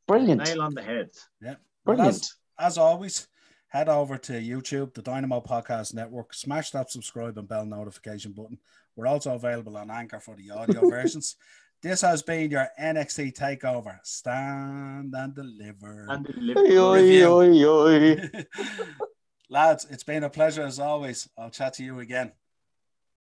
brilliant. Nail on the head. Yeah. Brilliant. As always, head over to YouTube, the Dynamo Podcast Network, smash that subscribe and bell notification button. We're also available on Anchor for the audio versions. This has been your NXT Takeover. Stand and deliver. Oi, oi, oi. Lads, it's been a pleasure as always. I'll chat to you again.